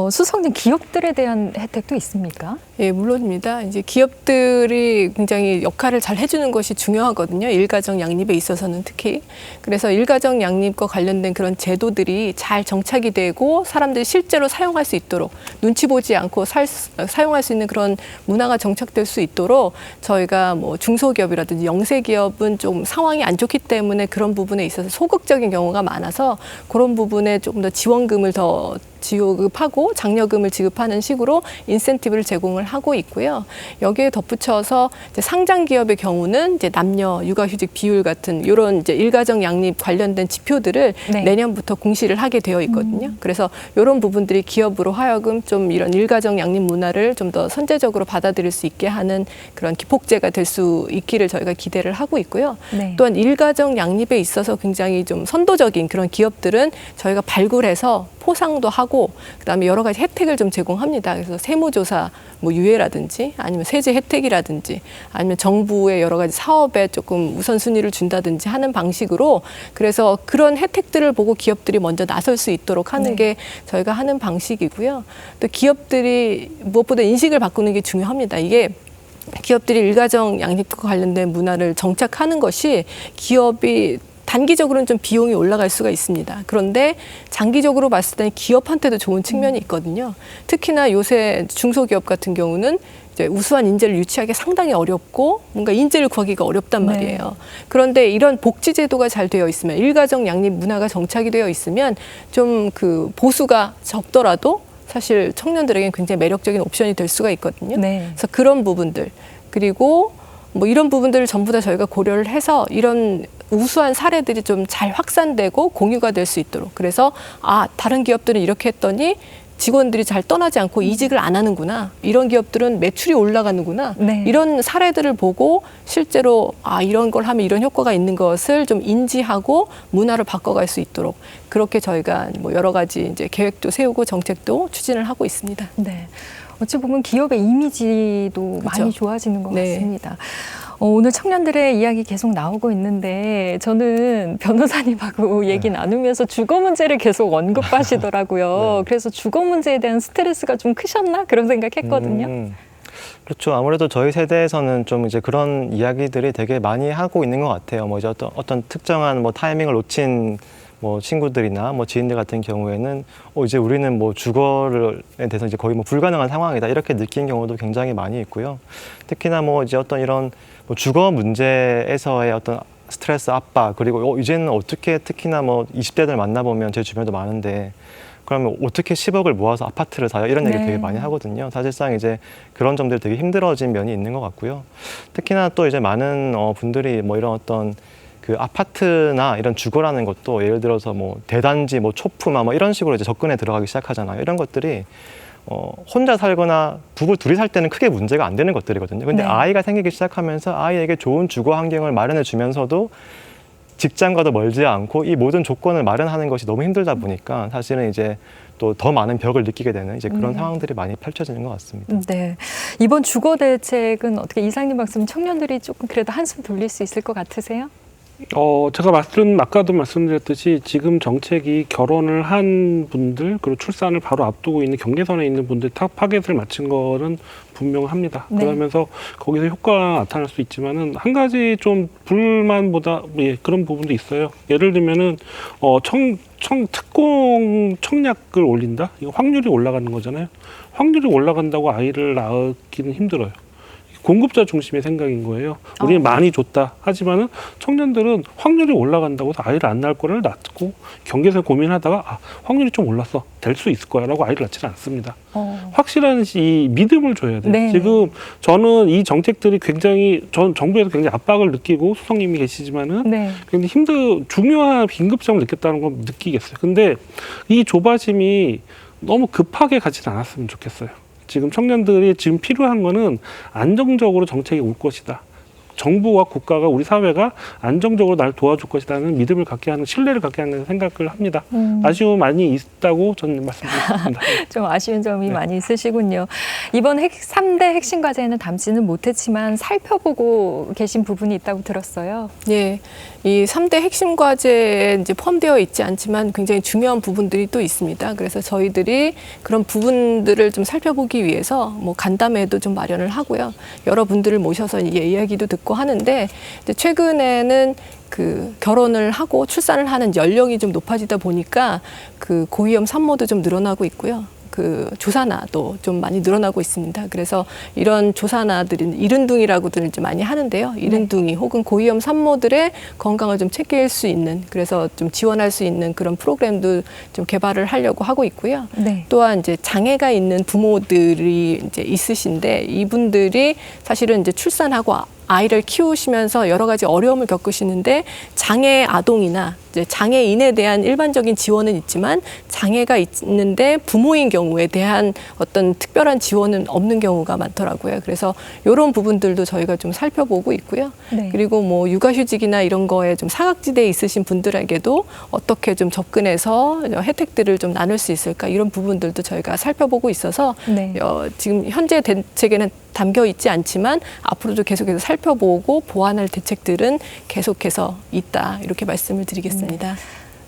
수석님, 기업들에 대한 혜택도 있습니까? 예, 물론입니다. 이제 기업들이 굉장히 역할을 잘 해주는 것이 중요하거든요. 일가정 양립에 있어서는 특히. 그래서 일가정 양립과 관련된 그런 제도들이 잘 정착이 되고 사람들이 실제로 사용할 수 있도록 눈치 보지 않고 사용할 수 있는 그런 문화가 정착될 수 있도록 저희가 뭐 중소기업이라든지 영세기업은 좀 상황이 안 좋기 때문에 그런 부분에 있어서 소극적인 경우가 많아서 그런 부분에 조금 더 지원금을 더 지급하고 장려금을 지급하는 식으로 인센티브를 제공을 하고 있고요. 여기에 덧붙여서 이제 상장 기업의 경우는 이제 남녀 육아휴직 비율 같은 이런 이제 일가정 양립 관련된 지표들을 네. 내년부터 공시를 하게 되어 있거든요. 그래서 이런 부분들이 기업으로 하여금 좀 이런 일가정 양립 문화를 좀 더 선제적으로 받아들일 수 있게 하는 그런 기폭제가 될 수 있기를 저희가 기대를 하고 있고요. 네. 또한 일가정 양립에 있어서 굉장히 좀 선도적인 그런 기업들은 저희가 발굴해서 포상도 하고 그다음에 여러 가지 혜택을 좀 제공합니다. 그래서 세무조사 뭐 유예라든지 아니면 세제 혜택이라든지 아니면 정부의 여러 가지 사업에 조금 우선순위를 준다든지 하는 방식으로 그래서 그런 혜택들을 보고 기업들이 먼저 나설 수 있도록 하는 게 저희가 하는 방식이고요. 또 기업들이 무엇보다 인식을 바꾸는 게 중요합니다. 이게 기업들이 일가정 양립과 관련된 문화를 정착하는 것이 기업이 단기적으로는 좀 비용이 올라갈 수가 있습니다. 그런데 장기적으로 봤을 때는 기업한테도 좋은 측면이 있거든요. 특히나 요새 중소기업 같은 경우는 이제 우수한 인재를 유치하기 상당히 어렵고 뭔가 인재를 구하기가 어렵단 말이에요. 네. 그런데 이런 복지 제도가 잘 되어 있으면 일가정 양립 문화가 정착이 되어 있으면 좀 그 보수가 적더라도 사실 청년들에게는 굉장히 매력적인 옵션이 될 수가 있거든요. 네. 그래서 그런 부분들 그리고 뭐 이런 부분들을 전부 다 저희가 고려를 해서 이런 우수한 사례들이 좀 잘 확산되고 공유가 될 수 있도록 그래서 다른 기업들은 이렇게 했더니 직원들이 잘 떠나지 않고 이직을 안 하는구나. 이런 기업들은 매출이 올라가는구나. 네. 이런 사례들을 보고 실제로 이런 걸 하면 이런 효과가 있는 것을 좀 인지하고 문화를 바꿔갈 수 있도록 그렇게 저희가 뭐 여러 가지 이제 계획도 세우고 정책도 추진을 하고 있습니다. 네. 어찌 보면 기업의 이미지도 그렇죠. 많이 좋아지는 것 네. 같습니다. 오늘 청년들의 이야기 계속 나오고 있는데 저는 변호사님하고 얘기 나누면서 주거 문제를 계속 언급하시더라고요. 네. 그래서 주거 문제에 대한 스트레스가 좀 크셨나 그런 생각했거든요. 그렇죠. 아무래도 저희 세대에서는 좀 이제 그런 이야기들이 되게 많이 하고 있는 것 같아요. 뭐 이제 어떤 특정한 뭐 타이밍을 놓친 뭐 친구들이나 뭐 지인들 같은 경우에는 이제 우리는 뭐 주거에 대해서 이제 거의 뭐 불가능한 상황이다 이렇게 느낀 경우도 굉장히 많이 있고요. 특히나 뭐 이제 어떤 이런 뭐 주거 문제에서의 어떤 스트레스 압박 그리고 이제는 어떻게 특히나 뭐 20대들 만나보면 제 주변에도 많은데 그러면 어떻게 10억을 모아서 아파트를 사요? 이런 얘기 되게 많이 하거든요. 사실상 이제 그런 점들이 되게 힘들어진 면이 있는 것 같고요. 특히나 또 이제 많은 분들이 뭐 이런 어떤 그 아파트나 이런 주거라는 것도 예를 들어서 뭐 대단지, 뭐 초품화 뭐 이런 식으로 이제 접근에 들어가기 시작하잖아요. 이런 것들이 혼자 살거나 부부 둘이 살 때는 크게 문제가 안 되는 것들이거든요. 근데 네. 아이가 생기기 시작하면서 아이에게 좋은 주거 환경을 마련해 주면서도 직장과도 멀지 않고 이 모든 조건을 마련하는 것이 너무 힘들다 보니까 사실은 이제 또 더 많은 벽을 느끼게 되는 이제 그런 상황들이 많이 펼쳐지는 것 같습니다. 네. 이번 주거 대책은 어떻게 이상님 박사님 청년들이 조금 그래도 한숨 돌릴 수 있을 것 같으세요? 제가 아까도 말씀드렸듯이 지금 정책이 결혼을 한 분들 그리고 출산을 바로 앞두고 있는 경계선에 있는 분들 타겟을 맞춘 거는 분명합니다. 네. 그러면서 거기서 효과가 나타날 수 있지만은 한 가지 좀 불만보다 그런 부분도 있어요. 예를 들면은 특공 청약을 올린다? 이거 확률이 올라가는 거잖아요. 확률이 올라간다고 아이를 낳기는 힘들어요. 공급자 중심의 생각인 거예요. 우리는 많이 줬다. 하지만은 청년들은 확률이 올라간다고 해서 아이를 안 낳을 거를 낳고 경계선 고민하다가 확률이 좀 올랐어. 될 수 있을 거야라고 아이를 낳지는 않습니다. 확실한 이 믿음을 줘야 돼요. 네. 지금 저는 이 정책들이 굉장히 정부에서 굉장히 압박을 느끼고 수석님이 계시지만은 네. 굉장히 중요한 긴급성을 느꼈다는 걸 느끼겠어요. 근데 이 조바심이 너무 급하게 가지는 않았으면 좋겠어요. 지금 청년들이 지금 필요한 거는 안정적으로 정책이 올 것이다. 정부와 국가가 우리 사회가 안정적으로 날 도와줄 것이라는 믿음을 갖게 하는 신뢰를 갖게 하는 생각을 합니다. 아쉬움은 많이 있다고 저는 말씀드리겠습니다. 좀 아쉬운 점이 네. 많이 있으시군요. 이번 3대 핵심 과제는 담지는 못했지만 살펴보고 계신 부분이 있다고 들었어요. 예, 이 3대 핵심 과제에 이제 포함되어 있지 않지만 굉장히 중요한 부분들이 또 있습니다. 그래서 저희들이 그런 부분들을 좀 살펴보기 위해서 뭐 간담회도 좀 마련을 하고요. 여러분들을 모셔서 이야기도 듣고 하는데 이제 최근에는 그 결혼을 하고 출산을 하는 연령이 좀 높아지다 보니까 그 고위험 산모도 좀 늘어나고 있고요. 그 조산아도 좀 많이 늘어나고 있습니다. 그래서 이런 조산아들은 이른둥이라고들 이제 많이 하는데요. 이른둥이 혹은 고위험 산모들의 건강을 좀 챙길 수 있는, 그래서 좀 지원할 수 있는 그런 프로그램도 좀 개발을 하려고 하고 있고요. 네. 또한 이제 장애가 있는 부모들이 이제 있으신데 이분들이 사실은 이제 출산하고 아이를 키우시면서 여러 가지 어려움을 겪으시는데 장애 아동이나 이제 장애인에 대한 일반적인 지원은 있지만 장애가 있는데 부모인 경우에 대한 어떤 특별한 지원은 없는 경우가 많더라고요. 그래서 이런 부분들도 저희가 좀 살펴보고 있고요. 네. 그리고 뭐 육아휴직이나 이런 거에 좀 사각지대에 있으신 분들에게도 어떻게 좀 접근해서 혜택들을 좀 나눌 수 있을까, 이런 부분들도 저희가 살펴보고 있어서 네. 지금 현재 대책에는 담겨 있지 않지만 앞으로도 계속해서 살펴보고 보완할 대책들은 계속해서 있다, 이렇게 말씀을 드리겠습니다.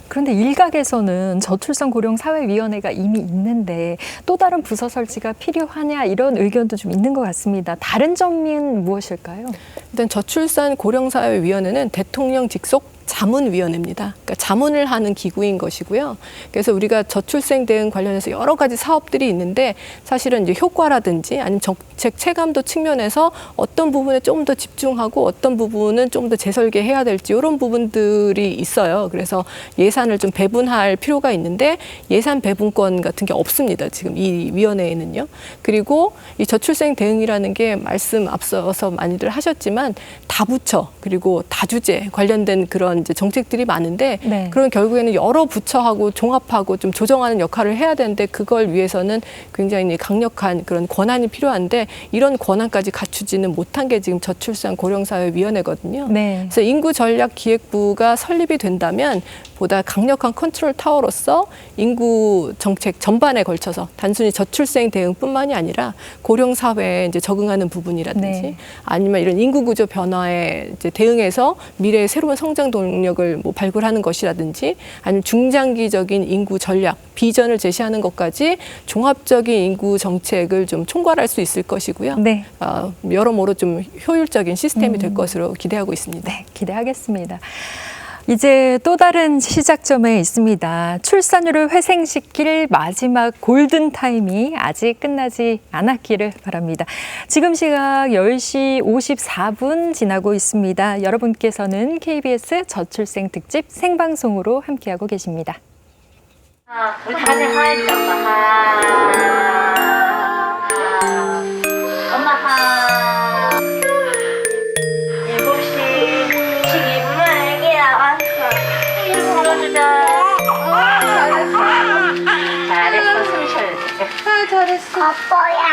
그런데 일각에서는 저출산 고령 사회위원회가 이미 있는데 또 다른 부서 설치가 필요하냐, 이런 의견도 좀 있는 것 같습니다. 다른 점은 무엇일까요? 일단 저출산 고령사회위원회는 대통령 직속 자문위원회입니다. 그러니까 자문을 하는 기구인 것이고요. 그래서 우리가 저출생 대응 관련해서 여러 가지 사업들이 있는데 사실은 이제 효과라든지 아니면 정책 체감도 측면에서 어떤 부분에 좀 더 집중하고 어떤 부분은 좀 더 재설계해야 될지, 이런 부분들이 있어요. 그래서 예산을 좀 배분할 필요가 있는데 예산 배분권 같은 게 없습니다. 지금 이 위원회에는요. 그리고 이 저출생 대응이라는 게 말씀 앞서서 많이들 하셨지만 다부처 그리고 다주제 관련된 그런 이제 정책들이 많은데 네. 그런 결국에는 여러 부처하고 종합하고 좀 조정하는 역할을 해야 되는데 그걸 위해서는 굉장히 강력한 그런 권한이 필요한데 이런 권한까지 갖추지는 못한 게 지금 저출산 고령사회위원회거든요. 네. 그래서 인구전략기획부가 설립이 된다면 보다 강력한 컨트롤 타워로서 인구 정책 전반에 걸쳐서 단순히 저출생 대응뿐만이 아니라 고령 사회에 이제 적응하는 부분이라든지 네. 아니면 이런 인구 구조 변화에 이제 대응해서 미래의 새로운 성장 동력을 뭐 발굴하는 것이라든지 아니면 중장기적인 인구 전략 비전을 제시하는 것까지 종합적인 인구 정책을 좀 총괄할 수 있을 것이고요. 네. 여러모로 좀 효율적인 시스템이 될 것으로 기대하고 있습니다. 네, 기대하겠습니다. 이제 또 다른 시작점에 있습니다. 출산율을 회생시킬 마지막 골든타임이 아직 끝나지 않았기를 바랍니다. 지금 시각 10시 54분 지나고 있습니다. 여러분께서는 KBS 저출생 특집 생방송으로 함께하고 계십니다. 우리 다 같이 하했죠. 엄마 하. 7시 12분에 애기 나왔어. 이거 불러주자. 잘했어. 숨 쉬어야지. 잘했어. 아빠야.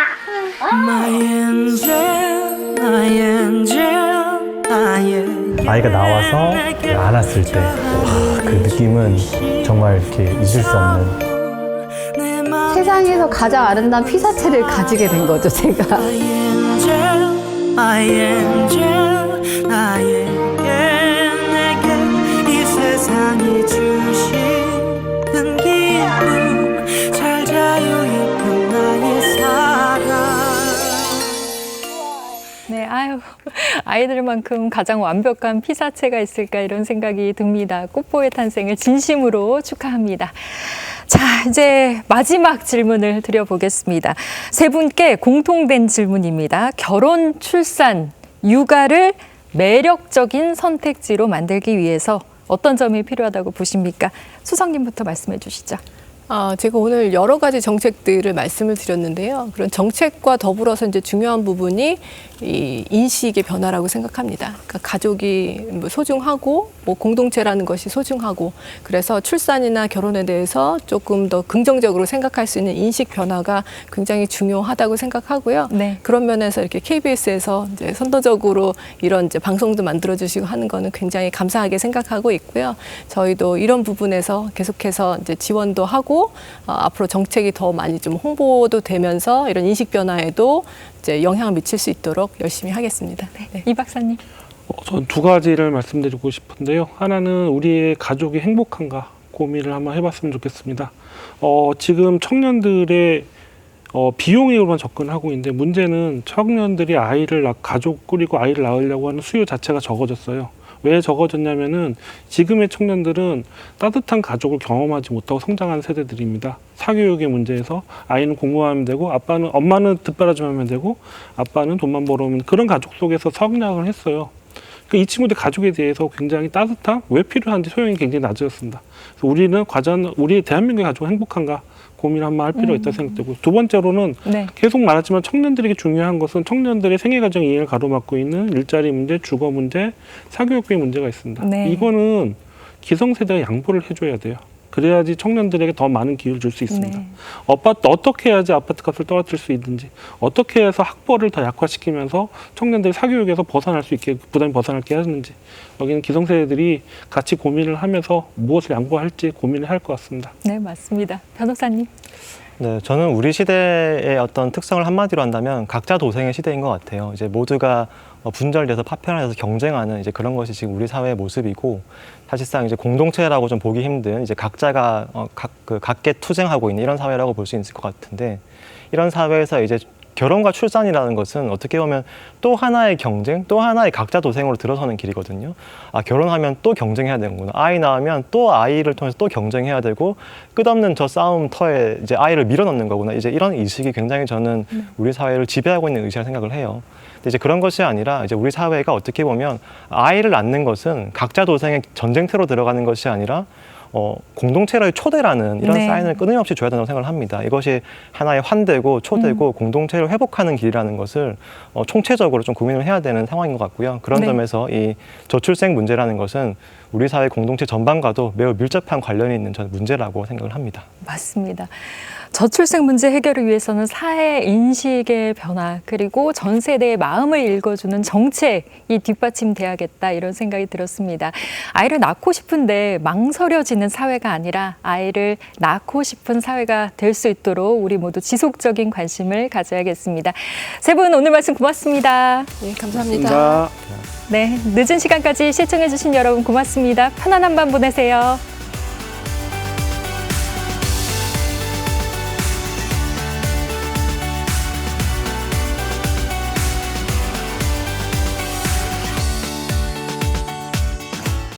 아이가 나와서 안았을 때 그 느낌은 정말 이렇게 잊을 수 없는. 세상에서 가장 아름다운 피사체를 가지게 된 거죠, 제가. 네, 아이들만큼 가장 완벽한 피사체가 있을까, 이런 생각이 듭니다. 꽃보의 탄생을 진심으로 축하합니다. 자, 이제 마지막 질문을 드려보겠습니다. 세 분께 공통된 질문입니다. 결혼, 출산, 육아를 매력적인 선택지로 만들기 위해서 어떤 점이 필요하다고 보십니까? 수성님부터 말씀해 주시죠. 제가 오늘 여러 가지 정책들을 말씀을 드렸는데요. 그런 정책과 더불어서 이제 중요한 부분이 이 인식의 변화라고 생각합니다. 그러니까 가족이 뭐 소중하고 뭐 공동체라는 것이 소중하고 그래서 출산이나 결혼에 대해서 조금 더 긍정적으로 생각할 수 있는 인식 변화가 굉장히 중요하다고 생각하고요. 네. 그런 면에서 이렇게 KBS에서 이제 선도적으로 이런 이제 방송도 만들어주시고 하는 거는 굉장히 감사하게 생각하고 있고요. 저희도 이런 부분에서 계속해서 이제 지원도 하고 앞으로 정책이 더 많이 좀 홍보도 되면서 이런 인식 변화에도 이제 영향을 미칠 수 있도록 열심히 하겠습니다. 네. 이 박사님. 전 두 가지를 말씀드리고 싶은데요. 하나는 우리의 가족이 행복한가 고민을 한번 해봤으면 좋겠습니다. 지금 청년들의 비용으로만 접근하고 있는데 문제는 청년들이 가족 꾸리고 아이를 낳으려고 하는 수요 자체가 적어졌어요. 왜 적어졌냐면은 지금의 청년들은 따뜻한 가족을 경험하지 못하고 성장한 세대들입니다. 사교육의 문제에서 아이는 공부하면 되고 엄마는 뒷바라지 하면 되고 아빠는 돈만 벌어오면 그런 가족 속에서 성장을 했어요. 이 친구들 가족에 대해서 굉장히 따뜻한 왜 필요한지 소용이 굉장히 낮아졌습니다. 그래서 우리 대한민국의 가족은 행복한가 고민을 한번 할 필요가 있다고 생각되고 두 번째로는 네. 계속 말하지만 청년들에게 중요한 것은 청년들의 생애과정 이행을 가로막고 있는 일자리 문제, 주거 문제, 사교육비 문제가 있습니다. 네. 이거는 기성세대가 양보를 해줘야 돼요. 그래야지 청년들에게 더 많은 기회를 줄 수 있습니다. 네. 어떻게 해야지 아파트 값을 떨어뜨릴 수 있는지, 어떻게 해서 학벌을 더 약화시키면서 청년들이 사교육에서 벗어날 수 있게 부담이 벗어날게 하는지 여기는 기성세대들이 같이 고민을 하면서 무엇을 양보할지 고민을 할 것 같습니다. 네, 맞습니다. 변호사님. 네, 저는 우리 시대의 어떤 특성을 한마디로 한다면 각자 도생의 시대인 것 같아요. 이제 모두가 분절돼서 파편화돼서 경쟁하는 이제 그런 것이 지금 우리 사회의 모습이고 사실상 이제 공동체라고 좀 보기 힘든 이제 각자가 각계 투쟁하고 있는 이런 사회라고 볼 수 있을 것 같은데 이런 사회에서 이제 결혼과 출산이라는 것은 어떻게 보면 또 하나의 경쟁, 또 하나의 각자 도생으로 들어서는 길이거든요. 결혼하면 또 경쟁해야 되는구나. 아이 낳으면 또 아이를 통해서 또 경쟁해야 되고 끝없는 저 싸움터에 이제 아이를 밀어넣는 거구나. 이제 이런 의식이 굉장히 저는 우리 사회를 지배하고 있는 의식이라고 생각을 해요. 근데 이제 그런 것이 아니라 이제 우리 사회가 어떻게 보면 아이를 낳는 것은 각자 도생의 전쟁터로 들어가는 것이 아니라 공동체로의 초대라는 이런 네. 사인을 끊임없이 줘야 된다고 생각을 합니다. 이것이 하나의 환대고 초대고 공동체를 회복하는 길이라는 것을 총체적으로 좀 고민을 해야 되는 상황인 것 같고요. 그런 네. 점에서 이 저출생 문제라는 것은 우리 사회 공동체 전반과도 매우 밀접한 관련이 있는 문제라고 생각을 합니다. 맞습니다. 저출생 문제 해결을 위해서는 사회 인식의 변화 그리고 전 세대의 마음을 읽어주는 정책이 뒷받침돼야겠다 이런 생각이 들었습니다. 아이를 낳고 싶은데 망설여지는 사회가 아니라 아이를 낳고 싶은 사회가 될 수 있도록 우리 모두 지속적인 관심을 가져야겠습니다. 세 분 오늘 말씀 고맙습니다. 네, 감사합니다. 네, 늦은 시간까지 시청해주신 여러분 고맙습니다. 편안한 밤 보내세요.